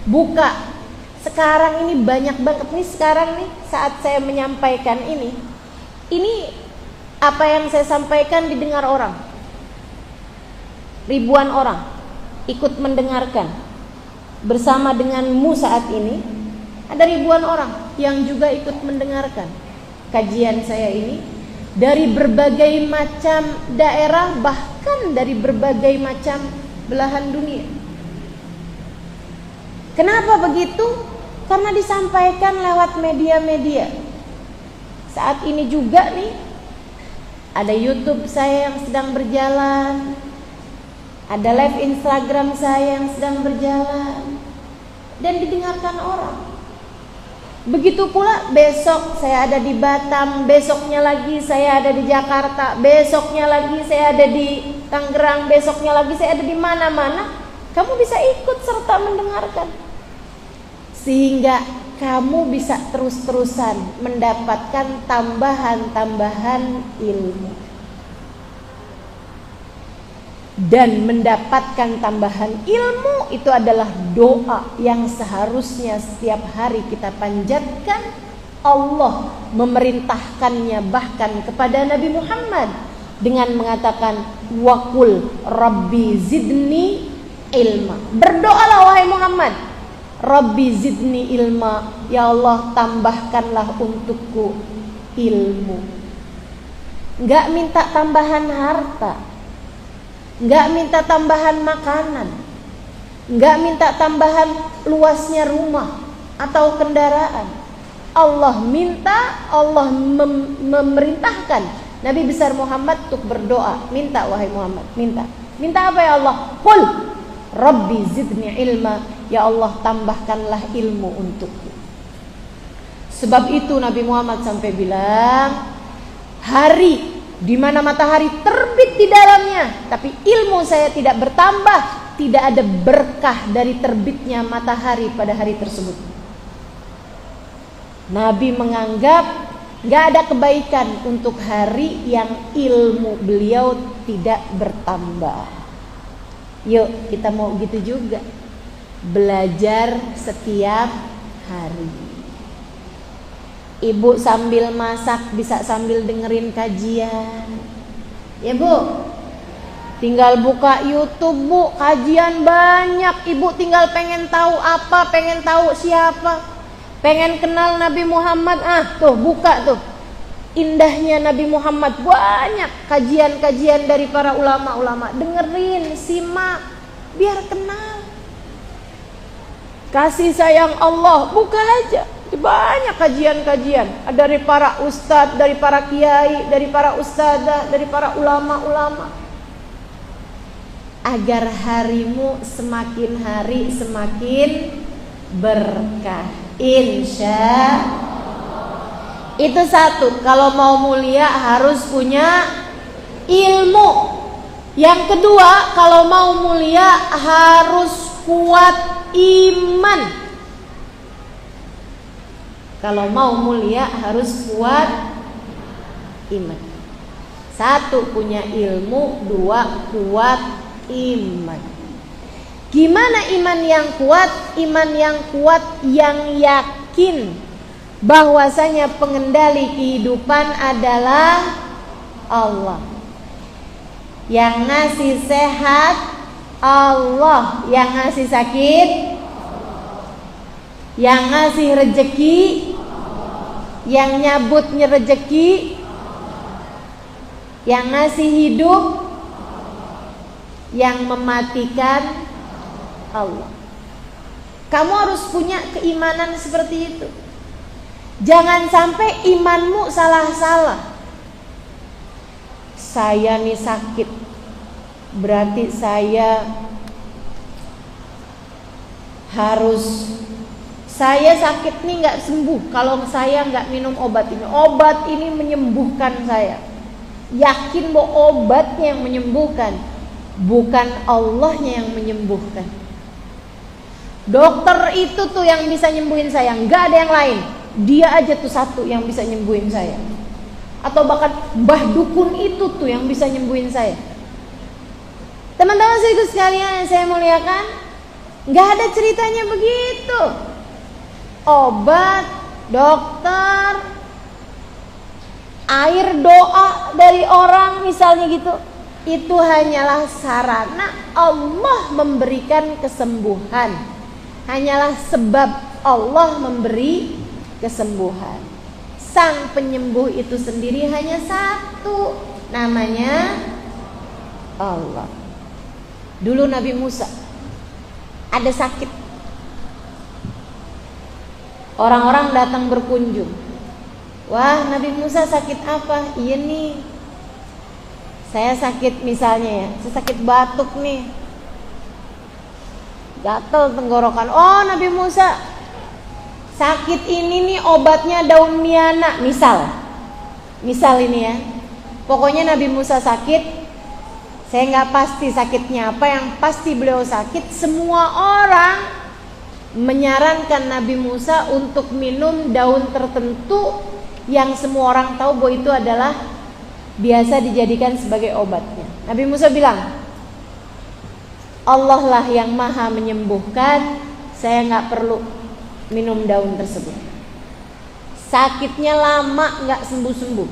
Buka. Sekarang ini banyak banget nih, sekarang nih saat saya menyampaikan ini apa yang saya sampaikan didengar orang. Ribuan orang ikut mendengarkan. Bersama denganmu saat ini ada ribuan orang yang juga ikut mendengarkan kajian saya ini dari berbagai macam daerah, bahkan dari berbagai macam belahan dunia. Kenapa begitu? Karena disampaikan lewat media-media. Saat ini juga nih ada YouTube saya yang sedang berjalan, ada live Instagram saya yang sedang berjalan dan didengarkan orang. Begitu pula besok saya ada di Batam, besoknya lagi saya ada di Jakarta, besoknya lagi saya ada di Tangerang, besoknya lagi saya ada di mana-mana. Kamu bisa ikut serta mendengarkan, sehingga kamu bisa terus-terusan mendapatkan tambahan-tambahan ilmu. Dan mendapatkan tambahan ilmu itu adalah doa yang seharusnya setiap hari kita panjatkan. Allah memerintahkannya bahkan kepada Nabi Muhammad dengan mengatakan waqul rabbi zidni ilma. Berdoalah wahai Muhammad, rabbi zidni ilma, ya Allah tambahkanlah untukku ilmu. Enggak minta tambahan harta, enggak minta tambahan makanan, enggak minta tambahan luasnya rumah atau kendaraan. Allah minta, Allah memerintahkan Nabi besar Muhammad untuk berdoa. Minta wahai Muhammad, minta. Minta apa ya Allah? Qul rabbi zidni ilma, ya Allah tambahkanlah ilmu untukku. Sebab itu Nabi Muhammad sampai bilang, hari di mana matahari terbit di dalamnya, tapi ilmu saya tidak bertambah, tidak ada berkah dari terbitnya matahari pada hari tersebut. Nabi menganggap gak ada kebaikan untuk hari yang ilmu beliau tidak bertambah. Yuk kita mau gitu juga, belajar setiap hari. Ibu sambil masak bisa sambil dengerin kajian. Ya Bu, tinggal buka YouTube Bu, kajian banyak. Ibu tinggal pengen tahu apa, pengen tahu siapa, pengen kenal Nabi Muhammad, tuh buka tuh. Indahnya Nabi Muhammad, banyak kajian-kajian dari para ulama-ulama. Dengerin, simak, biar kenal. Kasih sayang Allah, buka aja. Banyak kajian-kajian dari para ustadz, dari para kiai, dari para ustadzah, dari para ulama-ulama, agar harimu semakin hari semakin berkah, insya. Itu satu, kalau mau mulia harus punya ilmu. Yang kedua, kalau mau mulia harus kuat iman. Kalau mau mulia harus kuat iman. Satu, punya ilmu. Dua, kuat iman. Gimana iman yang kuat? Iman yang kuat yang yakin bahwasanya pengendali kehidupan adalah Allah. Yang ngasih sehat Allah, yang ngasih sakit, yang ngasih rejeki, yang nyabutnya rejeki, yang ngasih hidup, yang mematikan Allah. Kamu harus punya keimanan seperti itu. Jangan sampai imanmu salah-salah. Saya nih sakit, berarti saya sakit nih nggak sembuh kalau saya nggak minum obat ini. Obat ini menyembuhkan saya. Yakin bahwa obatnya yang menyembuhkan, bukan Allahnya yang menyembuhkan. Dokter itu tuh yang bisa nyembuhin saya, nggak ada yang lain. Dia aja tuh satu yang bisa nyembuhin saya. Atau bahkan mbah dukun itu tuh yang bisa nyembuhin saya. Teman-teman sekalian yang saya muliakan, nggak ada ceritanya begitu. Obat, dokter, air doa dari orang misalnya gitu, itu hanyalah sarana Allah memberikan kesembuhan. Hanyalah sebab Allah memberi kesembuhan. Sang penyembuh itu sendiri hanya satu, namanya Allah. Dulu Nabi Musa ada sakit. Orang-orang datang berkunjung. Wah, Nabi Musa sakit apa? Iya nih, saya sakit misalnya ya, saya sakit batuk nih, gatal tenggorokan. Oh, Nabi Musa, sakit ini nih obatnya daun miana, misal ini ya. Pokoknya Nabi Musa sakit, saya nggak pasti sakitnya apa, yang pasti beliau sakit. Semua orang menyarankan Nabi Musa untuk minum daun tertentu yang semua orang tahu bahwa itu adalah biasa dijadikan sebagai obatnya. Nabi Musa bilang, Allah lah yang maha menyembuhkan, saya nggak perlu minum daun tersebut. Sakitnya lama nggak sembuh-sembuh,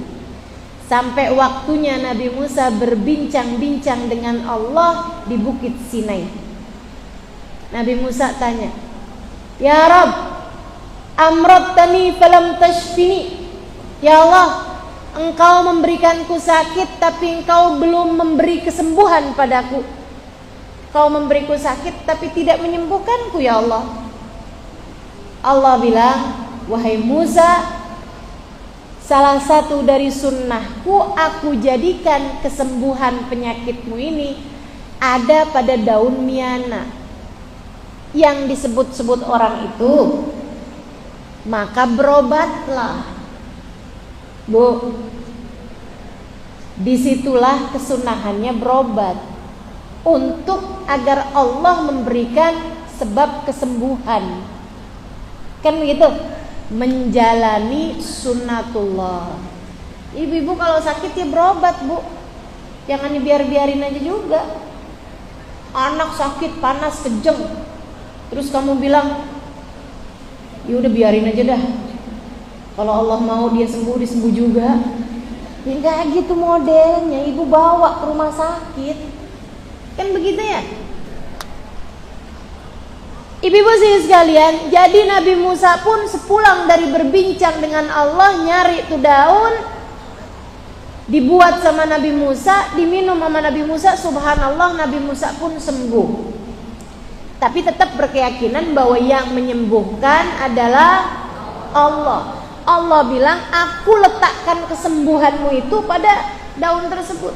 sampai waktunya Nabi Musa berbincang-bincang dengan Allah di Bukit Sinai. Nabi Musa tanya, Ya Rabb, amradtani falam tashfini. Ya Allah, Engkau memberikanku sakit, tapi Engkau belum memberi kesembuhan padaku. Kau memberiku sakit, tapi tidak menyembuhkanku, ya Allah. Allah bilang, wahai Musa, salah satu dari sunnahku, aku jadikan kesembuhan penyakitmu ini ada pada daun miana yang disebut-sebut orang itu. Maka berobatlah, Bu. Disitulah kesunahannya berobat, untuk agar Allah memberikan sebab kesembuhan. Kan begitu, menjalani sunnatullah. Ibu-ibu kalau sakit ya berobat, Bu. Jangan dibiarin aja juga. Anak sakit panas kejeng, terus kamu bilang, ya udah biarin aja dah, kalau Allah mau dia sembuh juga. Ya enggak gitu modelnya. Ibu bawa ke rumah sakit, kan begitu ya. Ibu-ibu sekalian, jadi Nabi Musa pun sepulang dari berbincang dengan Allah, nyari itu daun, dibuat sama Nabi Musa, diminum sama Nabi Musa. Subhanallah, Nabi Musa pun sembuh. Tapi tetap berkeyakinan bahwa yang menyembuhkan adalah Allah. Allah bilang, aku letakkan kesembuhanmu itu pada daun tersebut.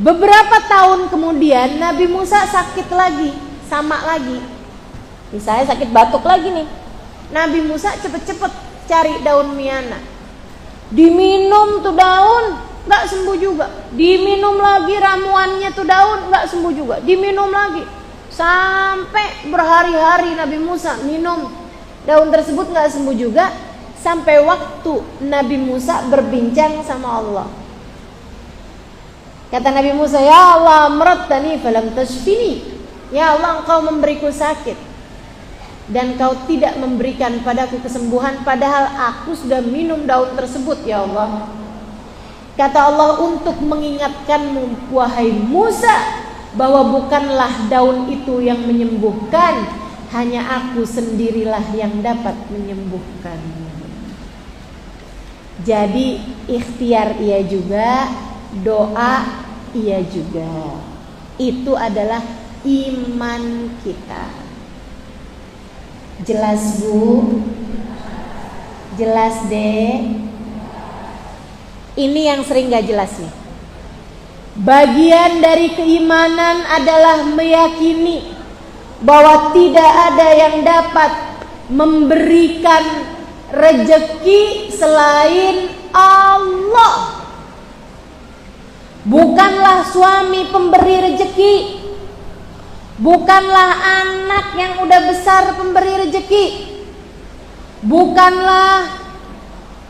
Beberapa tahun kemudian Nabi Musa sakit lagi, sama lagi. Misalnya sakit batuk lagi nih. Nabi Musa cepet-cepet cari daun miana, diminum tuh daun, gak sembuh juga. Diminum lagi ramuannya tuh daun, gak sembuh juga. Diminum lagi, sampai berhari-hari Nabi Musa minum daun tersebut, gak sembuh juga. Sampai waktu Nabi Musa berbincang sama Allah. Kata Nabi Musa, Ya Allah, amradtani falam tashfini. Ya Allah, Engkau memberiku sakit dan Kau tidak memberikan padaku kesembuhan, padahal aku sudah minum daun tersebut, ya Allah. Kata Allah, untuk mengingatkanmu, wahai Musa, bahwa bukanlah daun itu yang menyembuhkan, hanya aku sendirilah yang dapat menyembuhkan. Jadi ikhtiar iya juga, doa iya juga. Itu adalah iman kita. Jelas, Bu? Jelas deh. Ini yang sering gak jelas nih. Bagian dari keimanan adalah meyakini bahwa tidak ada yang dapat memberikan rezeki selain Allah. Bukanlah suami pemberi rezeki, bukanlah anak yang udah besar pemberi rezeki, bukanlah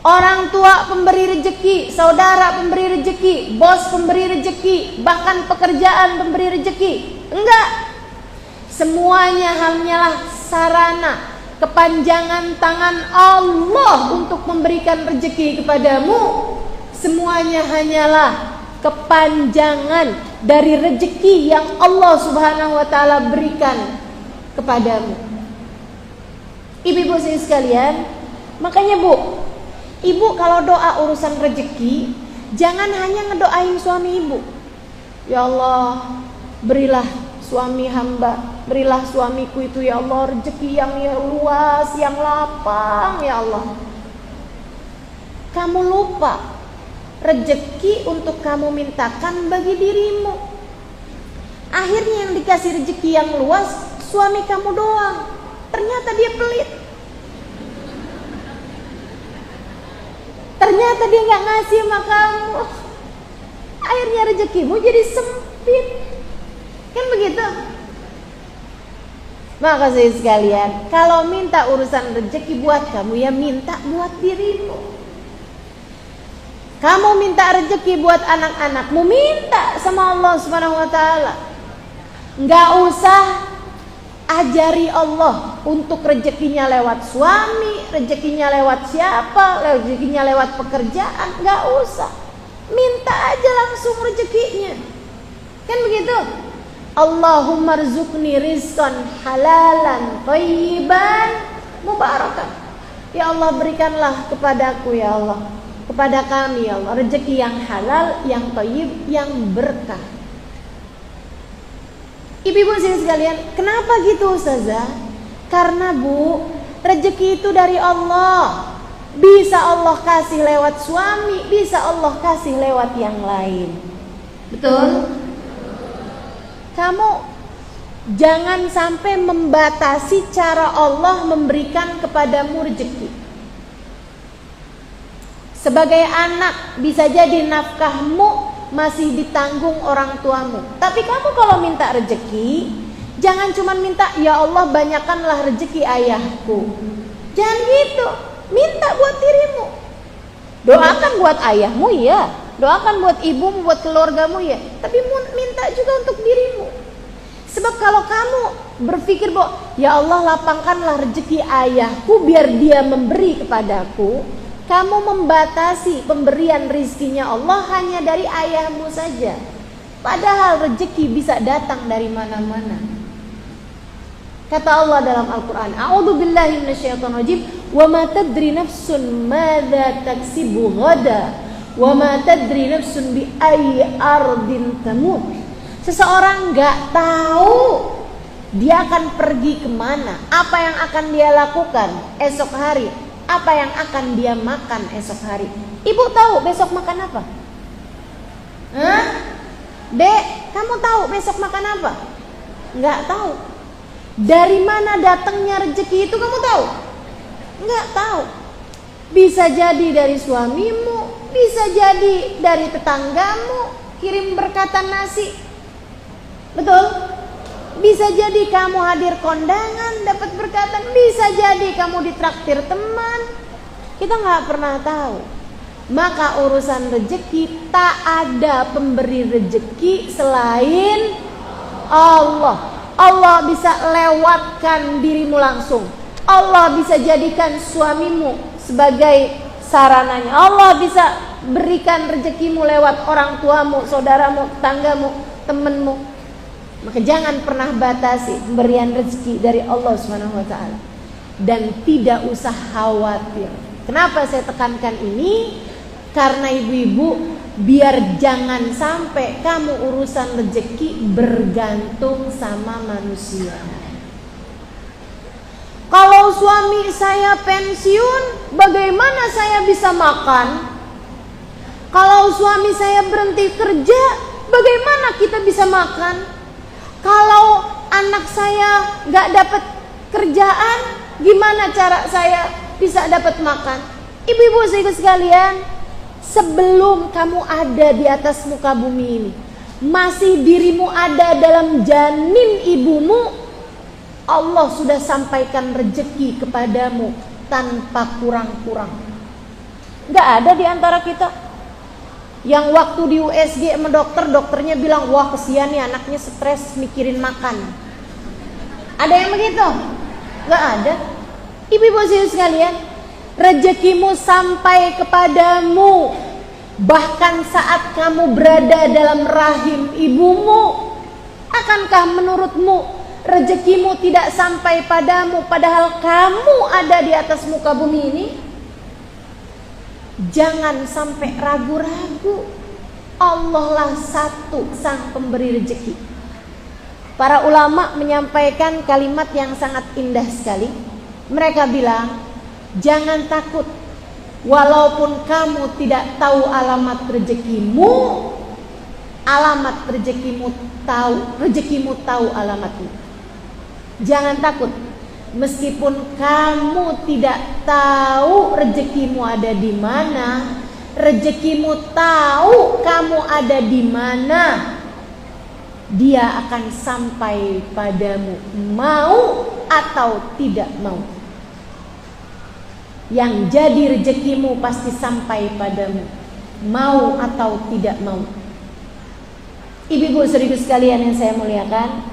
orang tua pemberi rezeki, saudara pemberi rezeki, bos pemberi rezeki, bahkan pekerjaan pemberi rezeki. Enggak. Semuanya hanyalah sarana, kepanjangan tangan Allah untuk memberikan rezeki kepadamu. Semuanya hanyalah kepanjangan dari rezeki yang Allah Subhanahu wa taala berikan kepadamu. Ibu-ibu sekalian, makanya Bu, ibu kalau doa urusan rezeki, jangan hanya ngedoain suami ibu. Ya Allah, berilah suami hamba, berilah suamiku itu ya Allah rezeki yang luas, yang lapang ya Allah. Kamu lupa rezeki untuk kamu mintakan bagi dirimu. Akhirnya yang dikasih rezeki yang luas suami kamu doang. Ternyata dia pelit. Ternyata dia gak ngasih sama kamu. Akhirnya rezekimu jadi sempit. Kan begitu? Maka saya sekalian, kalau minta urusan rezeki buat kamu, ya minta buat dirimu. Kamu minta rezeki buat anak-anakmu, minta sama Allah Subhanahu wa taala. Enggak usah ajari Allah untuk rezekinya lewat suami, rezekinya lewat siapa, rezekinya lewat pekerjaan, enggak usah. Minta aja langsung rezekinya. Kan begitu? Allahumma rzuqni rizqan halalan thayyiban mubarakan. Ya Allah, berikanlah kepadaku ya Allah, kepada kami ya Allah, rezeki yang halal, yang thayyib, yang berkah. Ibu-ibu sekalian, kenapa gitu Ustazah? Karena Bu, rezeki itu dari Allah. Bisa Allah kasih lewat suami, bisa Allah kasih lewat yang lain. Betul? Kamu jangan sampai membatasi cara Allah memberikan kepadamu rezeki. Sebagai anak bisa jadi nafkahmu masih ditanggung orang tuamu. Tapi kamu kalau minta rezeki, jangan cuma minta ya Allah banyakkanlah rezeki ayahku. Jangan gitu. Minta buat dirimu. Doakan buat ayahmu ya, doakan buat ibumu, buat keluargamu ya. Tapi minta juga untuk dirimu. Sebab kalau kamu berpikir bahwa ya Allah lapangkanlah rezeki ayahku biar dia memberi kepadaku, kamu membatasi pemberian rizkinya Allah hanya dari ayahmu saja. Padahal rezeki bisa datang dari mana-mana. Kata Allah dalam Al-Quran, A'udzubillahi minasyaitonirrajim, wa ma tadri nafsun madza taksibu ghada, wa ma tadri nafsun bi ayyi ardin tamut. Seseorang gak tahu dia akan pergi kemana, apa yang akan dia lakukan esok hari, apa yang akan dia makan esok hari. Ibu tahu besok makan apa? Hah? Dek, kamu tahu besok makan apa? Gak tahu. Dari mana datangnya rezeki itu kamu tahu? Enggak tahu. Bisa jadi dari suamimu, bisa jadi dari tetanggamu kirim berkatan nasi. Betul? Bisa jadi kamu hadir kondangan dapat berkatan, bisa jadi kamu ditraktir teman. Kita enggak pernah tahu. Maka urusan rezeki tak ada pemberi rezeki selain Allah. Allah bisa lewatkan dirimu langsung. Allah bisa jadikan suamimu sebagai sarananya. Allah bisa berikan rezekimu lewat orang tuamu, saudaramu, tetanggamu, temanmu. Maka jangan pernah batasi pemberian rezeki dari Allah SWT. Dan tidak usah khawatir. Kenapa saya tekankan ini? Karena ibu-ibu, biar jangan sampai kamu urusan rezeki bergantung sama manusia. Kalau suami saya pensiun, bagaimana saya bisa makan? Kalau suami saya berhenti kerja, bagaimana kita bisa makan? Kalau anak saya gak dapat kerjaan, gimana cara saya bisa dapat makan? Ibu-ibu sekalian, Sebelum kamu ada di atas muka bumi ini, masih dirimu ada dalam janin ibumu, Allah sudah sampaikan rezeki kepadamu tanpa kurang-kurang. Gak ada di antara kita yang waktu di USG sama dokternya bilang, wah kesian nih anaknya stres mikirin makan. Ada yang begitu? Gak ada. Ibu-ibu sekalian, rezekimu sampai kepadamu bahkan saat kamu berada dalam rahim ibumu. Akankah menurutmu rezekimu tidak sampai padamu padahal kamu ada di atas muka bumi ini? Jangan sampai ragu-ragu. Allah lah satu sang pemberi rezeki. Para ulama menyampaikan kalimat yang sangat indah sekali. Mereka bilang, jangan takut walaupun kamu tidak tahu alamat rezekimu, alamat rezekimu tahu alamatmu. Jangan takut meskipun kamu tidak tahu rezekimu ada di mana, rezekimu tahu kamu ada di mana, dia akan sampai padamu mau atau tidak mau. Yang jadi rezekimu pasti sampai padamu mau atau tidak mau. Ibu-ibu saudaraku sekalian yang saya muliakan,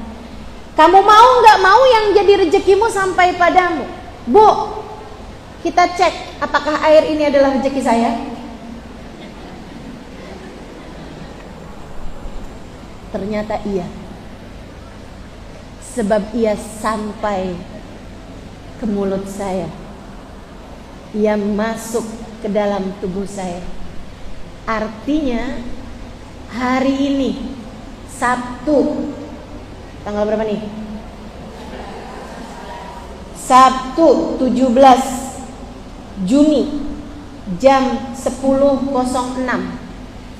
kamu mau nggak mau yang jadi rezekimu sampai padamu? Bu, kita cek apakah air ini adalah rezeki saya? Ternyata iya. Sebab ia sampai ke mulut saya. Ia masuk ke dalam tubuh saya. Artinya hari ini Sabtu, tanggal berapa nih? Sabtu 17 Juni jam 10.06.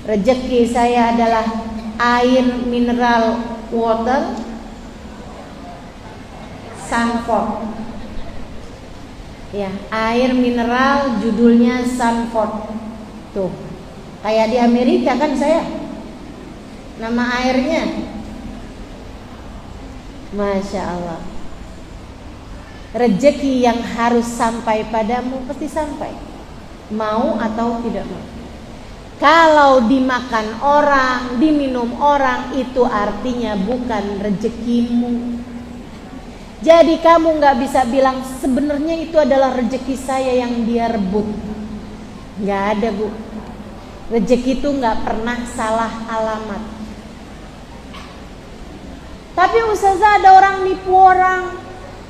Rezeki saya adalah air mineral water Sanford. Ya, air mineral judulnya Sanford. Tuh, kayak di Amerika kan saya. Nama airnya, Masya Allah. Rezeki yang harus sampai padamu pasti sampai, mau atau tidak mau. Kalau dimakan orang, diminum orang, itu artinya bukan rezekimu. Jadi kamu gak bisa bilang sebenarnya itu adalah rezeki saya yang dia rebut. Gak ada, Bu. Rezeki itu gak pernah salah alamat. Tapi ustazah, ada orang nipu orang,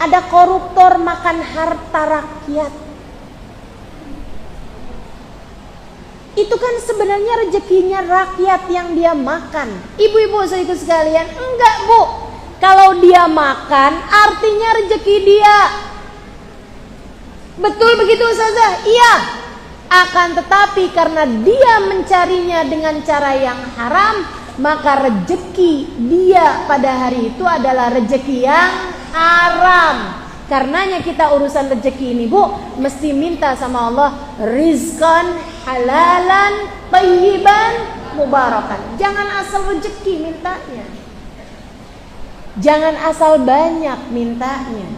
ada koruptor makan harta rakyat. Itu kan sebenarnya rezekinya rakyat yang dia makan. Ibu-ibu saudaraku sekalian, enggak, Bu. Kalau dia makan artinya rezeki dia. Betul begitu ustazah? Iya. Akan tetapi karena dia mencarinya dengan cara yang haram, maka rezeki dia pada hari itu adalah rezeki yang haram. Karenanya kita urusan rezeki ini, Bu, mesti minta sama Allah rizqan halalan thayyiban mubarakan. Jangan asal rezeki mintanya. Jangan asal banyak mintanya.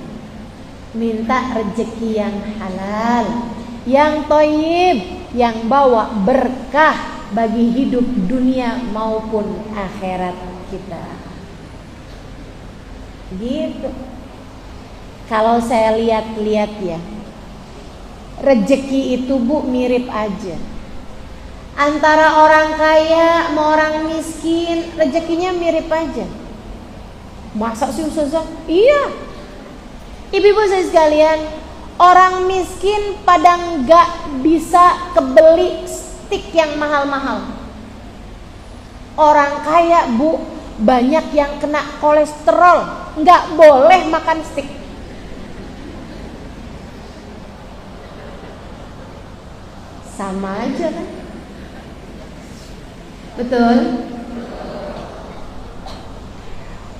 Minta rezeki yang halal, yang thayyib, yang bawa berkah bagi hidup dunia maupun akhirat kita. Gitu. Kalau saya lihat-lihat ya, rezeki itu, Bu, mirip aja. Antara orang kaya sama orang miskin, rezekinya mirip aja. Masa sih ustazah? Iya. Ibu-ibu saya sekalian, orang miskin pada nggak bisa kebeli stik yang mahal-mahal. Orang kaya, Bu, banyak yang kena kolesterol, nggak boleh makan stik. Sama aja kan? Betul?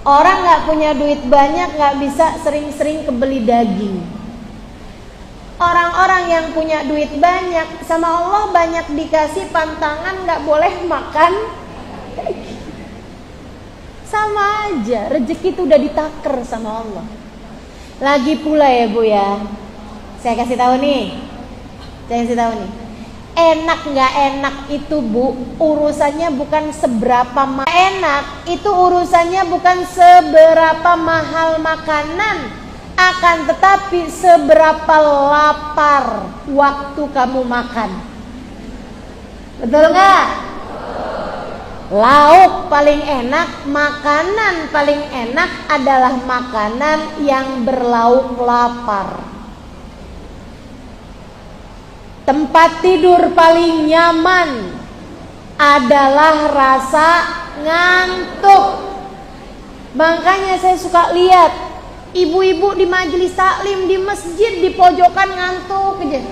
Orang gak punya duit banyak gak bisa sering-sering kebeli daging. Orang-orang yang punya duit banyak, sama Allah banyak dikasih pantangan gak boleh makan. Sama aja, rezeki itu udah ditaker sama Allah. Lagi pula ya Bu ya, saya kasih tahu nih. Enak gak enak itu Bu, urusannya bukan seberapa enak, itu urusannya bukan seberapa mahal makanan, akan tetapi seberapa lapar waktu kamu makan. Betul gak? Lauk paling enak, makanan paling enak adalah makanan yang berlauk lapar. Tempat tidur paling nyaman adalah rasa ngantuk. Makanya saya suka lihat ibu-ibu di majelis taklim di masjid di pojokan ngantuk aja.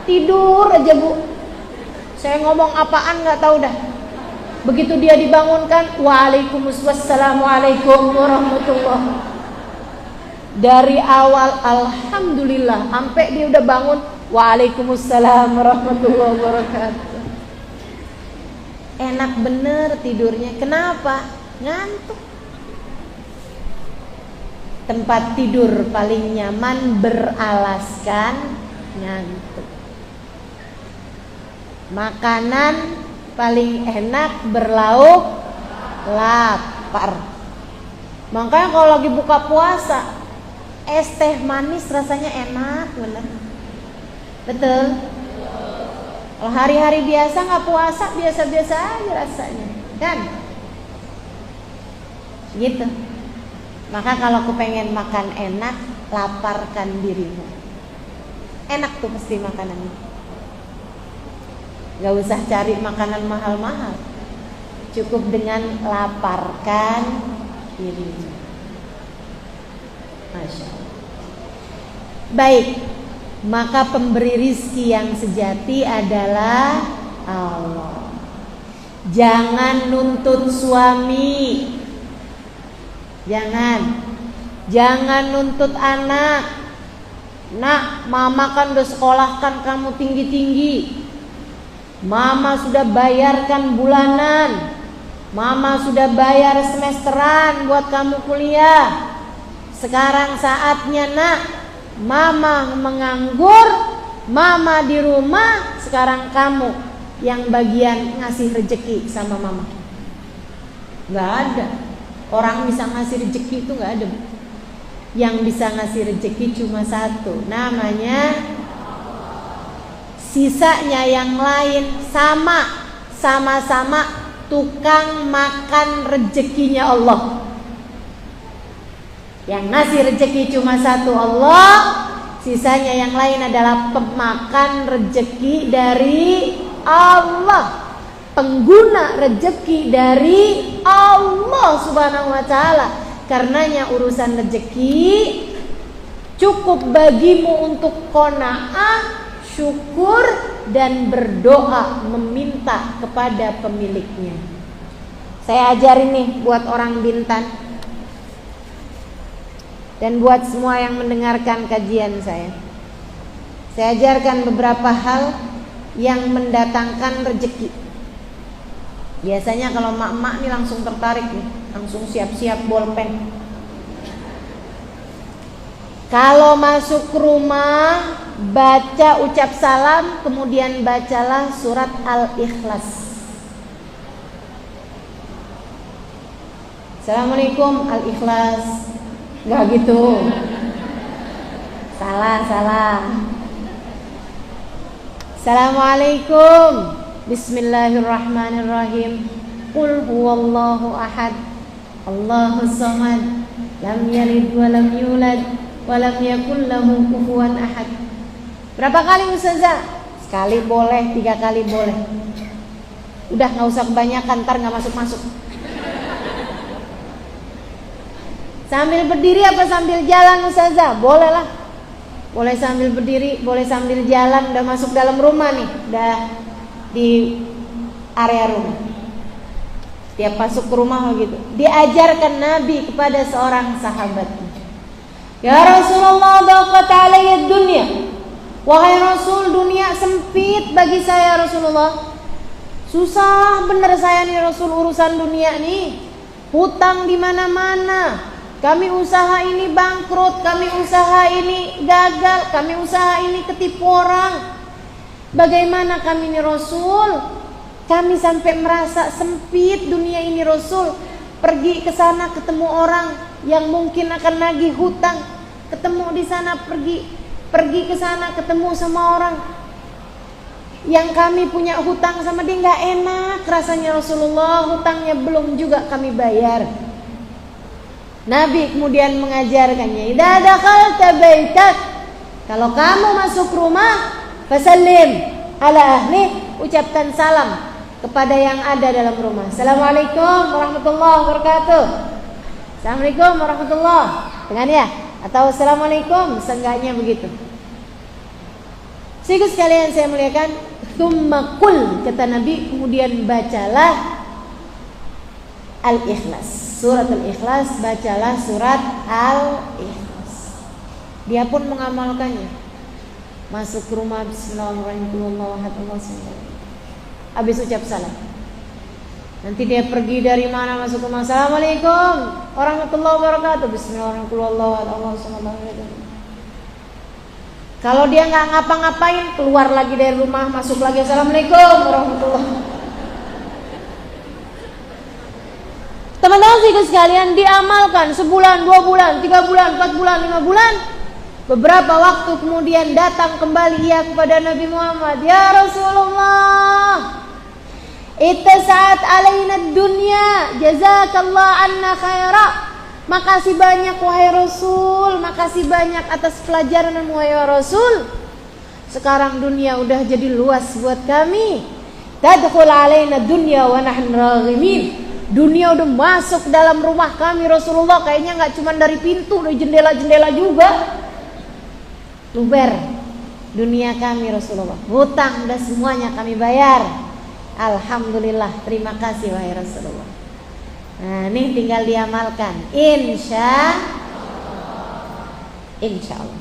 Tidur aja Bu. Saya ngomong apaan nggak tahu dah. Begitu dia dibangunkan, Waalaikumsalam warahmatullahi. Dari awal alhamdulillah sampai dia udah bangun, Waalaikumsalam warahmatullahi wabarakatuh. Enak bener tidurnya. Kenapa? Ngantuk. Tempat tidur paling nyaman beralaskan ngantuk. Makanan paling enak berlauk lapar. Makanya kalau lagi buka puasa, es teh manis rasanya enak bener. Betul? Kalau hari-hari biasa nggak puasa, biasa-biasa aja rasanya, kan? Gitu. Maka kalau aku pengen makan enak, laparkan dirimu. Enak tuh pasti makanannya. Gak usah cari makanan mahal-mahal, cukup dengan laparkan dirimu. Masya Allah. Baik, maka pemberi rizki yang sejati adalah Allah. Jangan nuntut suami, jangan nuntut anak. Nak, mama kan udah sekolahkan kamu tinggi-tinggi, mama sudah bayarkan bulanan, mama sudah bayar semesteran buat kamu kuliah. Sekarang saatnya nak, mama menganggur, mama di rumah, sekarang kamu yang bagian ngasih rezeki sama mama. Gak ada orang bisa ngasih rezeki itu, gak ada. Yang bisa ngasih rezeki cuma satu, namanya. Sisanya yang lain sama-sama tukang makan rezekinya Allah. Yang ngasih rezeki cuma satu, Allah. Sisanya yang lain adalah pemakan rezeki dari Allah, pengguna rezeki dari Allah Subhanahu wa ta'ala. Karenanya urusan rezeki cukup bagimu untuk qanaah, syukur, dan berdoa meminta kepada pemiliknya. Saya ajarin nih buat orang Bintan dan buat semua yang mendengarkan kajian saya. Saya ajarkan beberapa hal yang mendatangkan rezeki. Biasanya kalau mak-mak nih langsung tertarik nih, langsung siap-siap bolpen. Kalau masuk rumah, baca ucap salam, kemudian bacalah surat Al-Ikhlas. Assalamualaikum, Al-Ikhlas. Enggak gitu. Salah. Assalamualaikum, Bismillahirrahmanirrahim. Qul huwallahu ahad, Allahus samad, lam yalid wa lam yulad wa lam yakul lahu kufuwan ahad. Berapa kali Ustazah? Sekali boleh, 3 kali boleh. Udah gak usah kebanyakan, ntar gak masuk-masuk. Sambil berdiri apa sambil jalan Ustazah? Boleh lah. Boleh sambil berdiri, boleh sambil jalan. Udah masuk dalam rumah nih, udah di area rumah. Tiap masuk ke rumah begitu. Diajarkan Nabi kepada seorang sahabatnya. Ya Rasulullah, daqat alayya dunya. Wahai Rasul, dunia sempit bagi saya Rasulullah. Susah bener saya nih Rasul urusan dunia nih. Hutang di mana-mana. Kami usaha ini bangkrut, kami usaha ini gagal, kami usaha ini ketipu orang. Bagaimana kami nih Rasul? Kami sampai merasa sempit dunia ini Rasul. Pergi ke sana ketemu orang yang mungkin akan nagih hutang, ketemu di sana, pergi ke sana ketemu sama orang yang kami punya hutang sama dia, nggak enak rasanya Rasulullah, hutangnya belum juga kami bayar. Nabi kemudian mengajarkannya, idza dakhalta baitak, kalau kamu masuk rumah, fasallim ala ahli, ucapkan salam kepada yang ada dalam rumah. Assalamualaikum warahmatullahi wabarakatuh. Assalamualaikum warahmatullahi, dengan ya, atau assalamualaikum, seenggaknya begitu. Saudara sekalian saya muliakan, tsumma qul, kata Nabi, kemudian bacalah Al-Ikhlas, surat Al-Ikhlas, bacalah surat Al-Ikhlas. Dia pun mengamalkannya. Masuk ke rumah, bismillahirrahmanirrahim, habis ucap salam. Nanti dia pergi dari mana masuk ke rumah, assalamualaikum warahmatullahi wabarakatuh, bismillahirrahmanirrahim. Kalau dia nggak ngapa-ngapain, keluar lagi dari rumah, masuk lagi, assalamualaikum warahmatullahi wabarakatuh. Teman-teman sekalian, diamalkan sebulan, 2 bulan, 3 bulan, 4 bulan, 5 bulan. Beberapa waktu kemudian datang kembali ia kepada Nabi Muhammad, ya Rasulullah, ittasa'at alaina dunya, jazakallah anna khaira. Makasih banyak wahai Rasul, makasih banyak atas pelajaran wahai Rasul. Sekarang dunia udah jadi luas buat kami. Tadkhul alaina dunya wa nahnu raghimin. Dunia udah masuk dalam rumah kami Rasulullah, kayaknya nggak cuma dari pintu, dari jendela-jendela juga. Luber dunia kami Rasulullah. Hutang udah semuanya kami bayar. Alhamdulillah, terima kasih wahai Rasulullah. Nah, ini tinggal diamalkan. Insya Allah.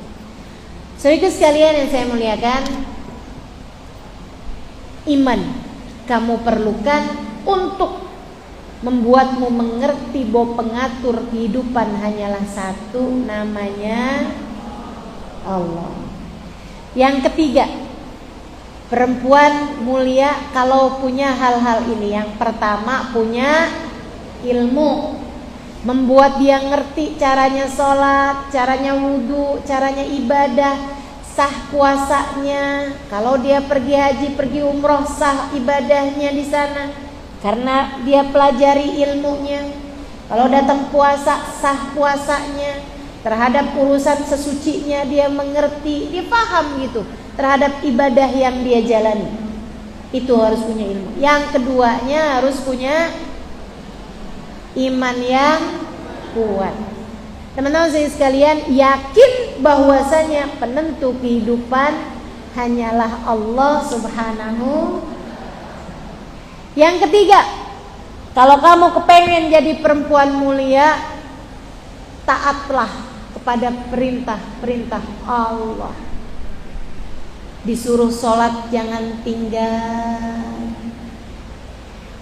Saudara sekalian yang saya muliakan, iman kamu perlukan untuk membuatmu mengerti bahwa pengatur kehidupan hanyalah satu, namanya Allah. Yang ketiga, perempuan mulia kalau punya hal-hal ini. Yang pertama, punya ilmu, membuat dia ngerti caranya sholat, caranya wudhu, caranya ibadah, sah puasanya. Kalau dia pergi haji, pergi umroh, sah ibadahnya di sana karena dia pelajari ilmunya. Kalau datang puasa, sah puasanya. Terhadap urusan sesucinya dia mengerti, dia paham gitu terhadap ibadah yang dia jalani. Itu harus punya ilmu. Yang keduanya harus punya iman yang kuat. Teman-teman sekalian, yakin bahwasanya penentu kehidupan hanyalah Allah Subhanahu. Yang ketiga, kalau kamu kepengen jadi perempuan mulia, taatlah kepada perintah-perintah Allah. Disuruh sholat jangan tinggal,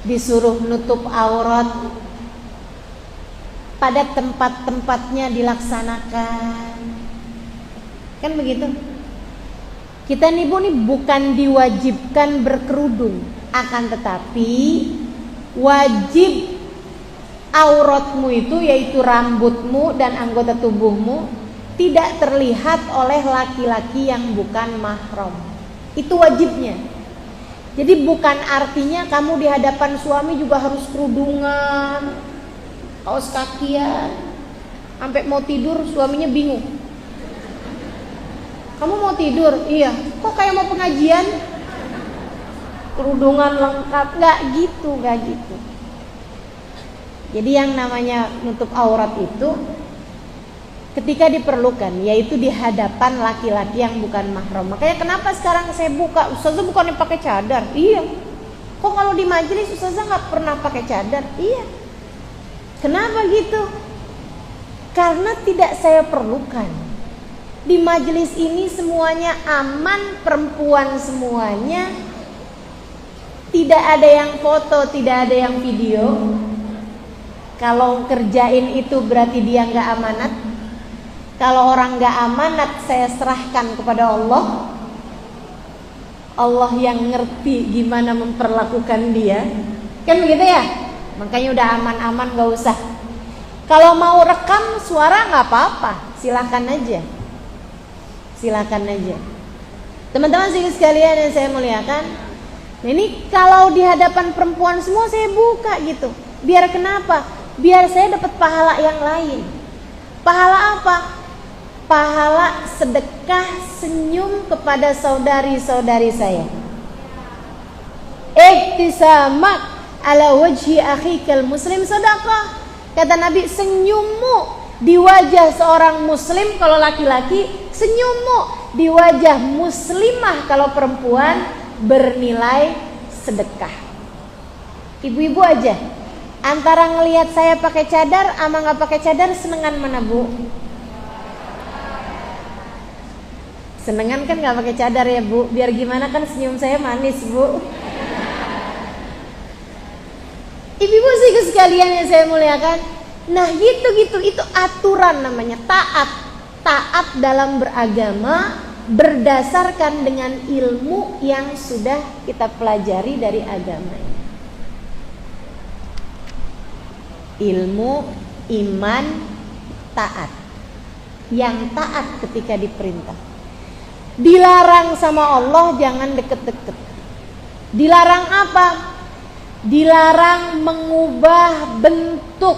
disuruh nutup aurat pada tempat-tempatnya dilaksanakan. Kan begitu. Kita nih Bu nih bukan diwajibkan berkerudung, akan tetapi wajib auratmu itu, yaitu rambutmu dan anggota tubuhmu, tidak terlihat oleh laki-laki yang bukan mahram. Itu wajibnya. Jadi bukan artinya kamu di hadapan suami juga harus kerudungan, kaos kakian, sampai mau tidur suaminya bingung. Kamu mau tidur? Iya. Kok kayak mau pengajian? Kerudungan lengkap. Gak gitu. Jadi yang namanya nutup aurat itu ketika diperlukan, yaitu di hadapan laki-laki yang bukan mahram. Makanya kenapa sekarang saya buka, Ustazah bukannya pakai cadar? Iya. Kok kalau di majelis Ustazah nggak pernah pakai cadar? Iya. Kenapa gitu? Karena tidak saya perlukan. Di majelis ini semuanya aman, perempuan semuanya. Tidak ada yang foto, tidak ada yang video. Kalau kerjain itu berarti dia nggak amanat. Kalau orang nggak amanat, saya serahkan kepada Allah. Allah yang ngerti gimana memperlakukan dia. Kan begitu ya? Makanya udah aman-aman, nggak usah. Kalau mau rekam suara nggak apa-apa, silakan aja. Silakan aja. Teman-teman sekalian yang saya muliakan, ini kalau di hadapan perempuan semua saya buka gitu. Biar kenapa? Biar saya dapat pahala yang lain. Pahala apa? Pahala sedekah senyum kepada saudari-saudari saya. Ihtisamak ala wajhi akhikal muslim sadaqah. Kata Nabi, senyummu di wajah seorang muslim kalau laki-laki, senyummu di wajah muslimah kalau perempuan bernilai sedekah. Ibu-ibu aja, antara ngelihat saya pakai cadar sama nggak pakai cadar, senengan mana bu? Senengan kan nggak pakai cadar ya bu, biar gimana kan senyum saya manis bu. Ibu-ibu sih sekalian yang saya muliakan, nah gitu itu aturan namanya taat dalam beragama berdasarkan dengan ilmu yang sudah kita pelajari dari agama. Ilmu, iman, taat. Yang taat ketika diperintah. Dilarang sama Allah jangan deket-deket. Dilarang apa? Dilarang mengubah bentuk.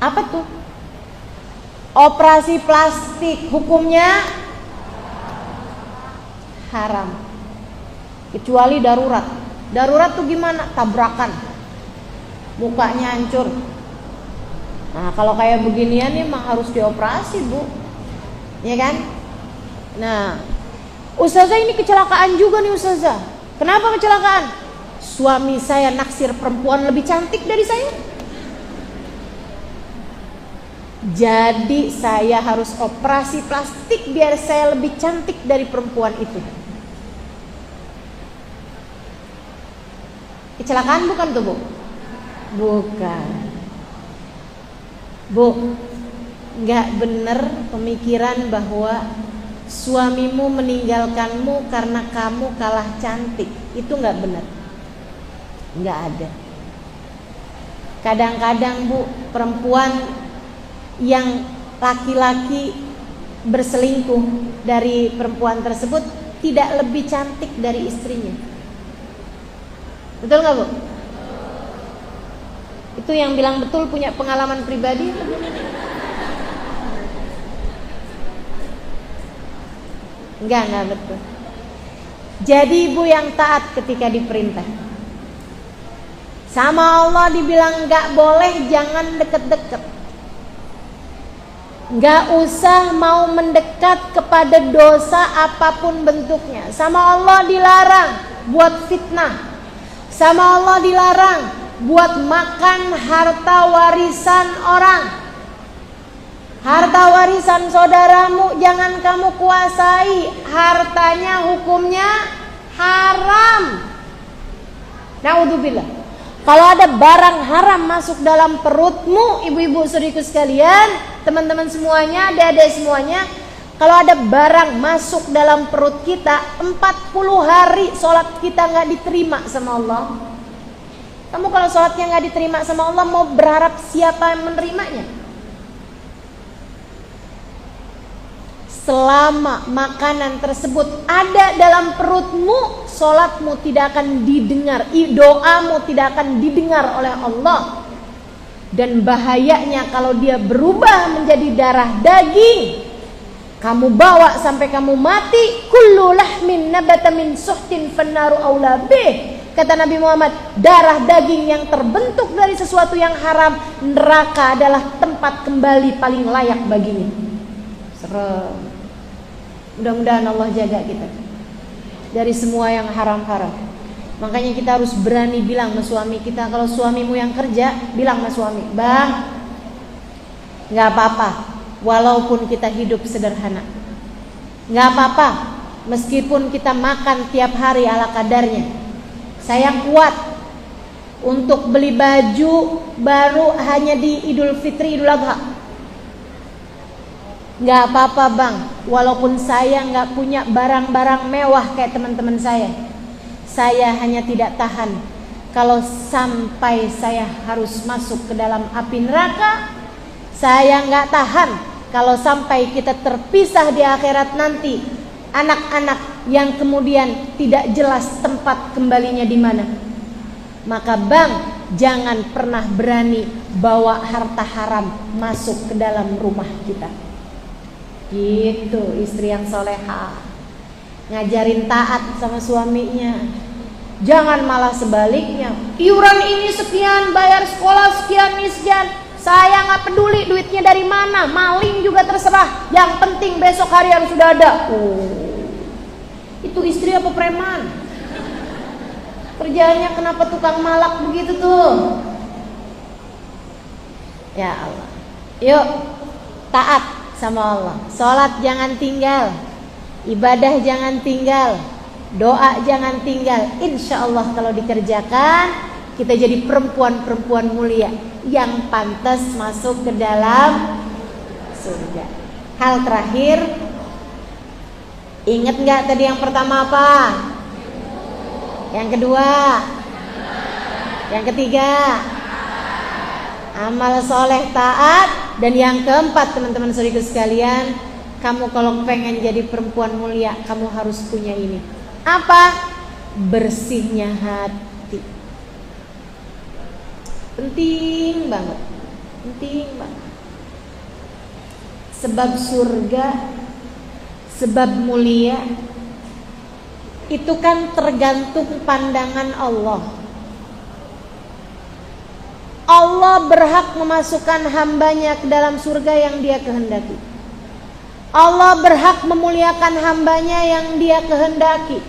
Apa tuh? Operasi plastik, hukumnya haram. Kecuali darurat. Darurat tuh gimana? Tabrakan. Mukanya hancur. Nah, kalau kayak beginian nih mah harus dioperasi, Bu. Ya kan? Nah, Ustazah ini kecelakaan juga nih Ustazah. Kenapa kecelakaan? Suami saya naksir perempuan lebih cantik dari saya. Jadi saya harus operasi plastik biar saya lebih cantik dari perempuan itu. Kecelakaan bukan tuh Bu? Bukan. Bu, gak bener pemikiran bahwa suamimu meninggalkanmu karena kamu kalah cantik. Itu gak benar. Gak ada. Kadang-kadang Bu, perempuan yang laki-laki berselingkuh dari perempuan tersebut tidak lebih cantik dari istrinya. Betul gak Bu? Itu yang bilang betul punya pengalaman pribadi. Enggak betul. Jadi ibu yang taat ketika diperintah. Sama Allah dibilang enggak boleh, jangan deket-deket. Enggak usah mau mendekat kepada dosa apapun bentuknya. Sama Allah dilarang buat fitnah. Sama Allah dilarang buat makan harta warisan orang. Harta warisan saudaramu jangan kamu kuasai. Hartanya hukumnya haram. Naudzubillah. Kalau ada barang haram masuk dalam perutmu, ibu-ibu saudariku sekalian, teman-teman semuanya, adik-adik semuanya, kalau ada barang masuk dalam perut kita, 40 hari sholat kita gak diterima sama Allah. Kamu kalau sholatnya gak diterima sama Allah, mau berharap siapa yang menerimanya? Selama makanan tersebut ada dalam perutmu, sholatmu tidak akan didengar, doamu tidak akan didengar oleh Allah. Dan bahayanya kalau dia berubah menjadi darah daging, kamu bawa sampai kamu mati. Kullu lahmin nabata min suhtin fannaru aula bih. Kata Nabi Muhammad, darah daging yang terbentuk dari sesuatu yang haram, neraka adalah tempat kembali paling layak baginya. Serem. Mudah-mudahan Allah jaga kita dari semua yang haram-haram. Makanya kita harus berani bilang sama suami kita. Kalau suamimu yang kerja, bilang sama suami, Bang, Nggak apa-apa walaupun kita hidup sederhana. Nggak apa-apa meskipun kita makan tiap hari ala kadarnya. Saya kuat untuk beli baju baru hanya di Idul Fitri, Idul Adha. Nggak apa-apa bang, walaupun saya nggak punya barang-barang mewah kayak teman-teman saya. Saya hanya tidak tahan kalau sampai saya harus masuk ke dalam api neraka. Saya nggak tahan kalau sampai kita terpisah di akhirat nanti, anak-anak yang kemudian tidak jelas tempat kembalinya di mana. Maka bang, jangan pernah berani bawa harta haram masuk ke dalam rumah kita. Gitu istri yang soleha, ngajarin taat sama suaminya. Jangan malah sebaliknya, iuran ini sekian, bayar sekolah sekian, ini sekian. Saya nggak peduli duitnya dari mana, maling juga terserah. Yang penting besok hari harus sudah ada. Itu istri apa preman? Kerjanya kenapa tukang malak begitu tuh? Ya Allah, yuk taat sama Allah. Sholat jangan tinggal, ibadah jangan tinggal, doa jangan tinggal. Insya Allah kalau dikerjakan, kita jadi perempuan-perempuan mulia yang pantas masuk ke dalam surga. Hal terakhir, ingat nggak tadi yang pertama apa? Yang kedua, yang ketiga, amal soleh taat. Dan yang keempat, teman-teman saudaraku sekalian, kamu kalau pengen jadi perempuan mulia, kamu harus punya ini. Apa? Bersihnya hati. Penting banget, penting banget. Sebab surga, sebab mulia, itu kan tergantung pandangan Allah. Allah berhak memasukkan hambanya ke dalam surga yang dia kehendaki. Allah berhak memuliakan hambanya yang dia kehendaki.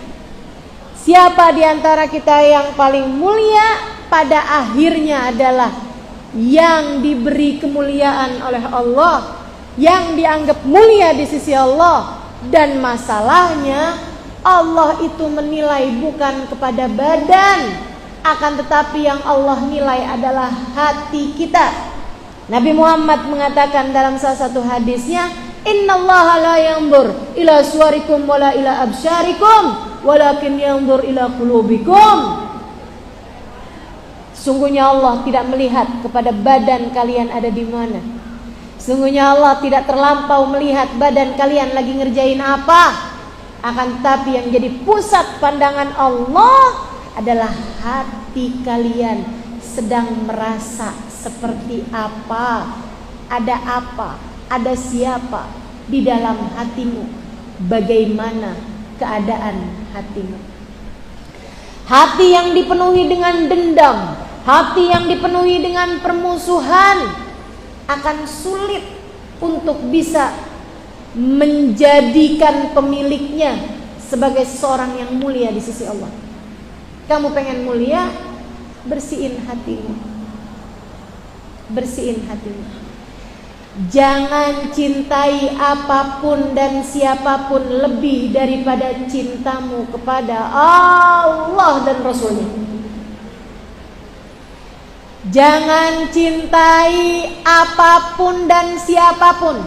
Siapa di antara kita yang paling mulia? Pada akhirnya adalah yang diberi kemuliaan oleh Allah, yang dianggap mulia di sisi Allah. Dan masalahnya, Allah itu menilai bukan kepada badan, akan tetapi yang Allah nilai adalah hati kita. Nabi Muhammad mengatakan dalam salah satu hadisnya, innallaha la yanzur ila suwarikum wala ila absyarikum walakin yanzur ila qulubikum. Sungguhnya Allah tidak melihat kepada badan kalian ada di mana. Sungguhnya Allah tidak terlampau melihat badan kalian lagi ngerjain apa. Akan tetapi yang jadi pusat pandangan Allah adalah hati kalian sedang merasa seperti apa, ada siapa di dalam hatimu, bagaimana keadaan hatimu. Hati yang dipenuhi dengan dendam, hati yang dipenuhi dengan permusuhan akan sulit untuk bisa menjadikan pemiliknya sebagai seorang yang mulia di sisi Allah. Kamu pengen mulia, bersihin hatimu. Bersihin hatimu. Jangan cintai apapun dan siapapun lebih daripada cintamu kepada Allah dan Rasulnya. Jangan cintai apapun dan siapapun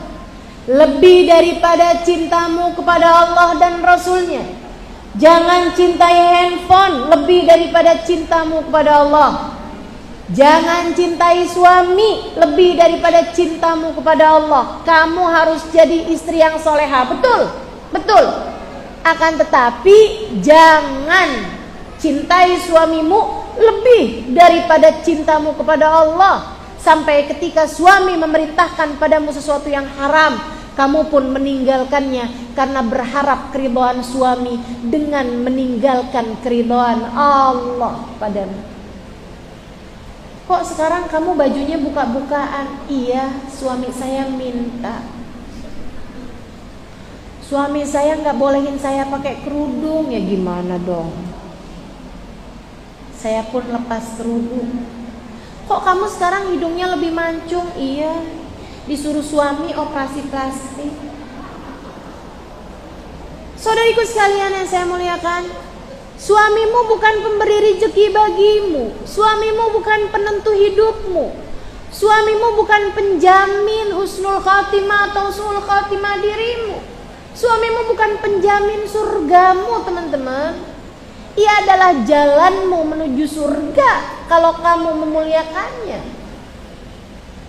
lebih daripada cintamu kepada Allah dan Rasulnya. Jangan cintai handphone lebih daripada cintamu kepada Allah. Jangan cintai suami lebih daripada cintamu kepada Allah. Kamu harus jadi istri yang soleha. Betul, betul. Akan tetapi jangan cintai suamimu lebih daripada cintamu kepada Allah. Sampai ketika suami memerintahkan padamu sesuatu yang haram, kamu pun meninggalkannya karena berharap keridhaan suami dengan meninggalkan keridhaan Allah padamu. Kok sekarang kamu bajunya buka-bukaan? Iya, suami saya minta. Suami saya gak bolehin saya pakai kerudung. Ya gimana dong? Saya pun lepas kerudung. Kok kamu sekarang hidungnya lebih mancung? Iya, disuruh suami operasi plastik. Saudariku sekalian yang saya muliakan, suamimu bukan pemberi rezeki bagimu, suamimu bukan penentu hidupmu, suamimu bukan penjamin husnul khatimah atau husnul khatimah dirimu, suamimu bukan penjamin surgamu teman-teman. Ia adalah jalanmu menuju surga kalau kamu memuliakannya.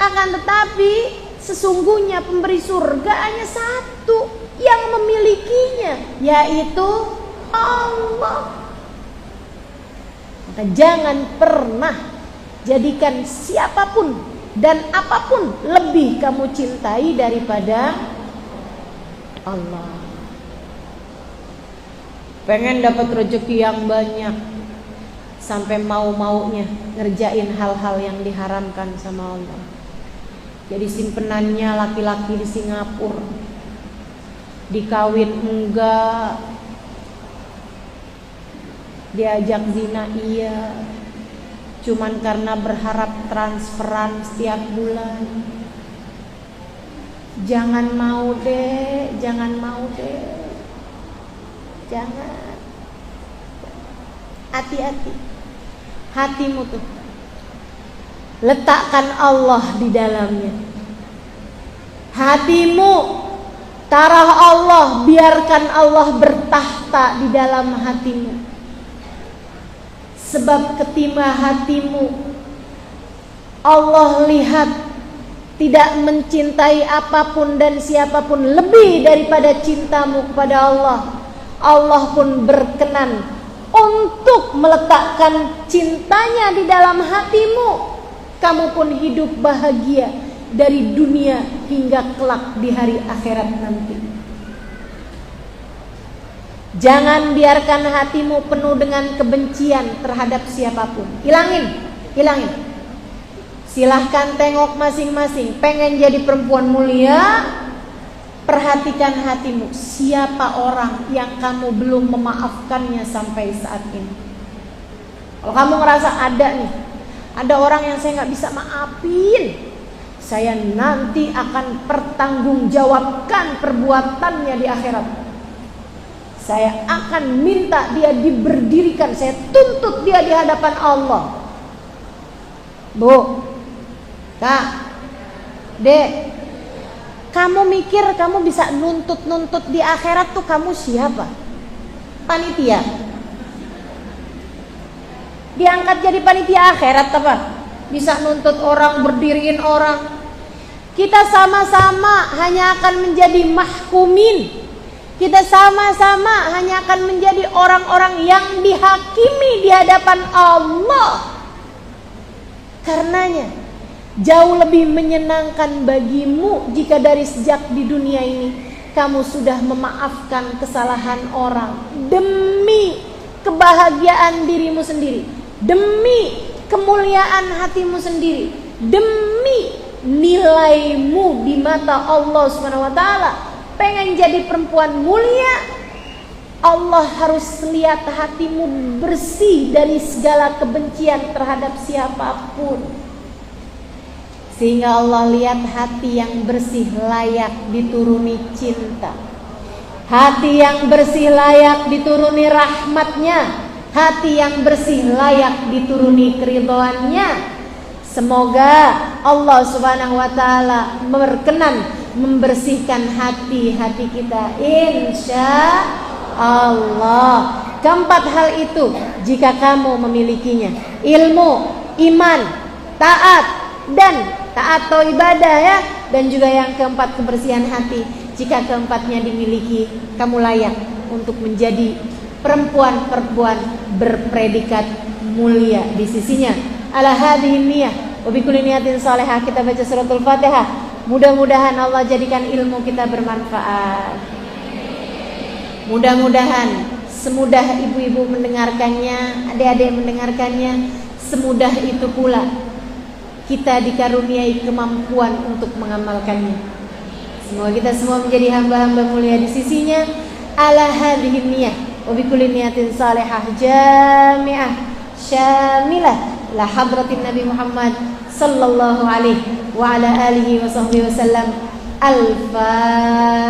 Akan tetapi sesungguhnya pemberi surga hanya satu yang memilikinya, yaitu Allah. Maka jangan pernah jadikan siapapun dan apapun lebih kamu cintai daripada Allah. Pengen dapat rezeki yang banyak sampai mau-maunya ngerjain hal-hal yang diharamkan sama Allah. Jadi simpenannya laki-laki di Singapura, dikawin enggak, diajak zina iya, cuman karena berharap transferan setiap bulan. Jangan mau deh, jangan. Hati-hati. Hatimu tuh letakkan Allah di dalamnya. Hatimu taruh Allah, biarkan Allah bertahta di dalam hatimu. Sebab ketika hatimu Allah lihat tidak mencintai apapun dan siapapun lebih daripada cintamu kepada Allah, Allah pun berkenan untuk meletakkan cintanya di dalam hatimu. Kamu pun hidup bahagia dari dunia hingga kelak di hari akhirat nanti. Jangan biarkan hatimu penuh dengan kebencian terhadap siapapun. Hilangin. Silahkan tengok masing-masing. Pengen jadi perempuan mulia, perhatikan hatimu. Siapa orang yang kamu belum memaafkannya sampai saat ini? Kalau kamu ngerasa ada orang yang saya gak bisa maafin, saya nanti akan pertanggungjawabkan perbuatannya di akhirat. Saya akan minta dia diberdirikan, saya tuntut dia di hadapan Allah. Bu, Kak, Dek, kamu mikir kamu bisa nuntut di akhirat tuh kamu siapa? Panitia? Diangkat jadi panitia akhirat apa? Bisa nuntut orang, berdiriin orang. Kita sama-sama hanya akan menjadi mahkumin. Kita sama-sama hanya akan menjadi orang-orang yang dihakimi di hadapan Allah. Karenanya jauh lebih menyenangkan bagimu jika dari sejak di dunia ini kamu sudah memaafkan kesalahan orang demi kebahagiaan dirimu sendiri, demi kemuliaan hatimu sendiri, demi nilaimu di mata Allah Subhanahu wa taala. Pengen jadi perempuan mulia, Allah harus lihat hatimu bersih dari segala kebencian terhadap siapapun. Sehingga Allah lihat hati yang bersih layak dituruni cinta, hati yang bersih layak dituruni rahmatnya, hati yang bersih layak dituruni keridhoannya. Semoga Allah Subhanahu wa taala berkenan membersihkan hati-hati kita, insya Allah. Keempat hal itu jika kamu memilikinya: ilmu, iman, taat atau ibadah ya. Dan juga yang keempat, kebersihan hati. Jika keempatnya dimiliki, kamu layak untuk menjadi perempuan-perempuan berpredikat mulia di sisinya. Ala hadhihi niyyah wa bi kulli niyatin salihah. Kita baca suratul Fatihah. Mudah-mudahan Allah jadikan ilmu kita bermanfaat. Mudah-mudahan semudah ibu-ibu mendengarkannya, adik-adik mendengarkannya, semudah itu pula kita dikaruniai kemampuan untuk mengamalkannya. Semoga kita semua menjadi hamba-hamba mulia di sisinya. Ala hadhihi niyyah wa bi kulli niyatin salihah jami'ah syamilah ila hadratin Nabi Muhammad sallallahu alaihi wa ala alihi wa sahbihi wasallam. Al-Fatihah.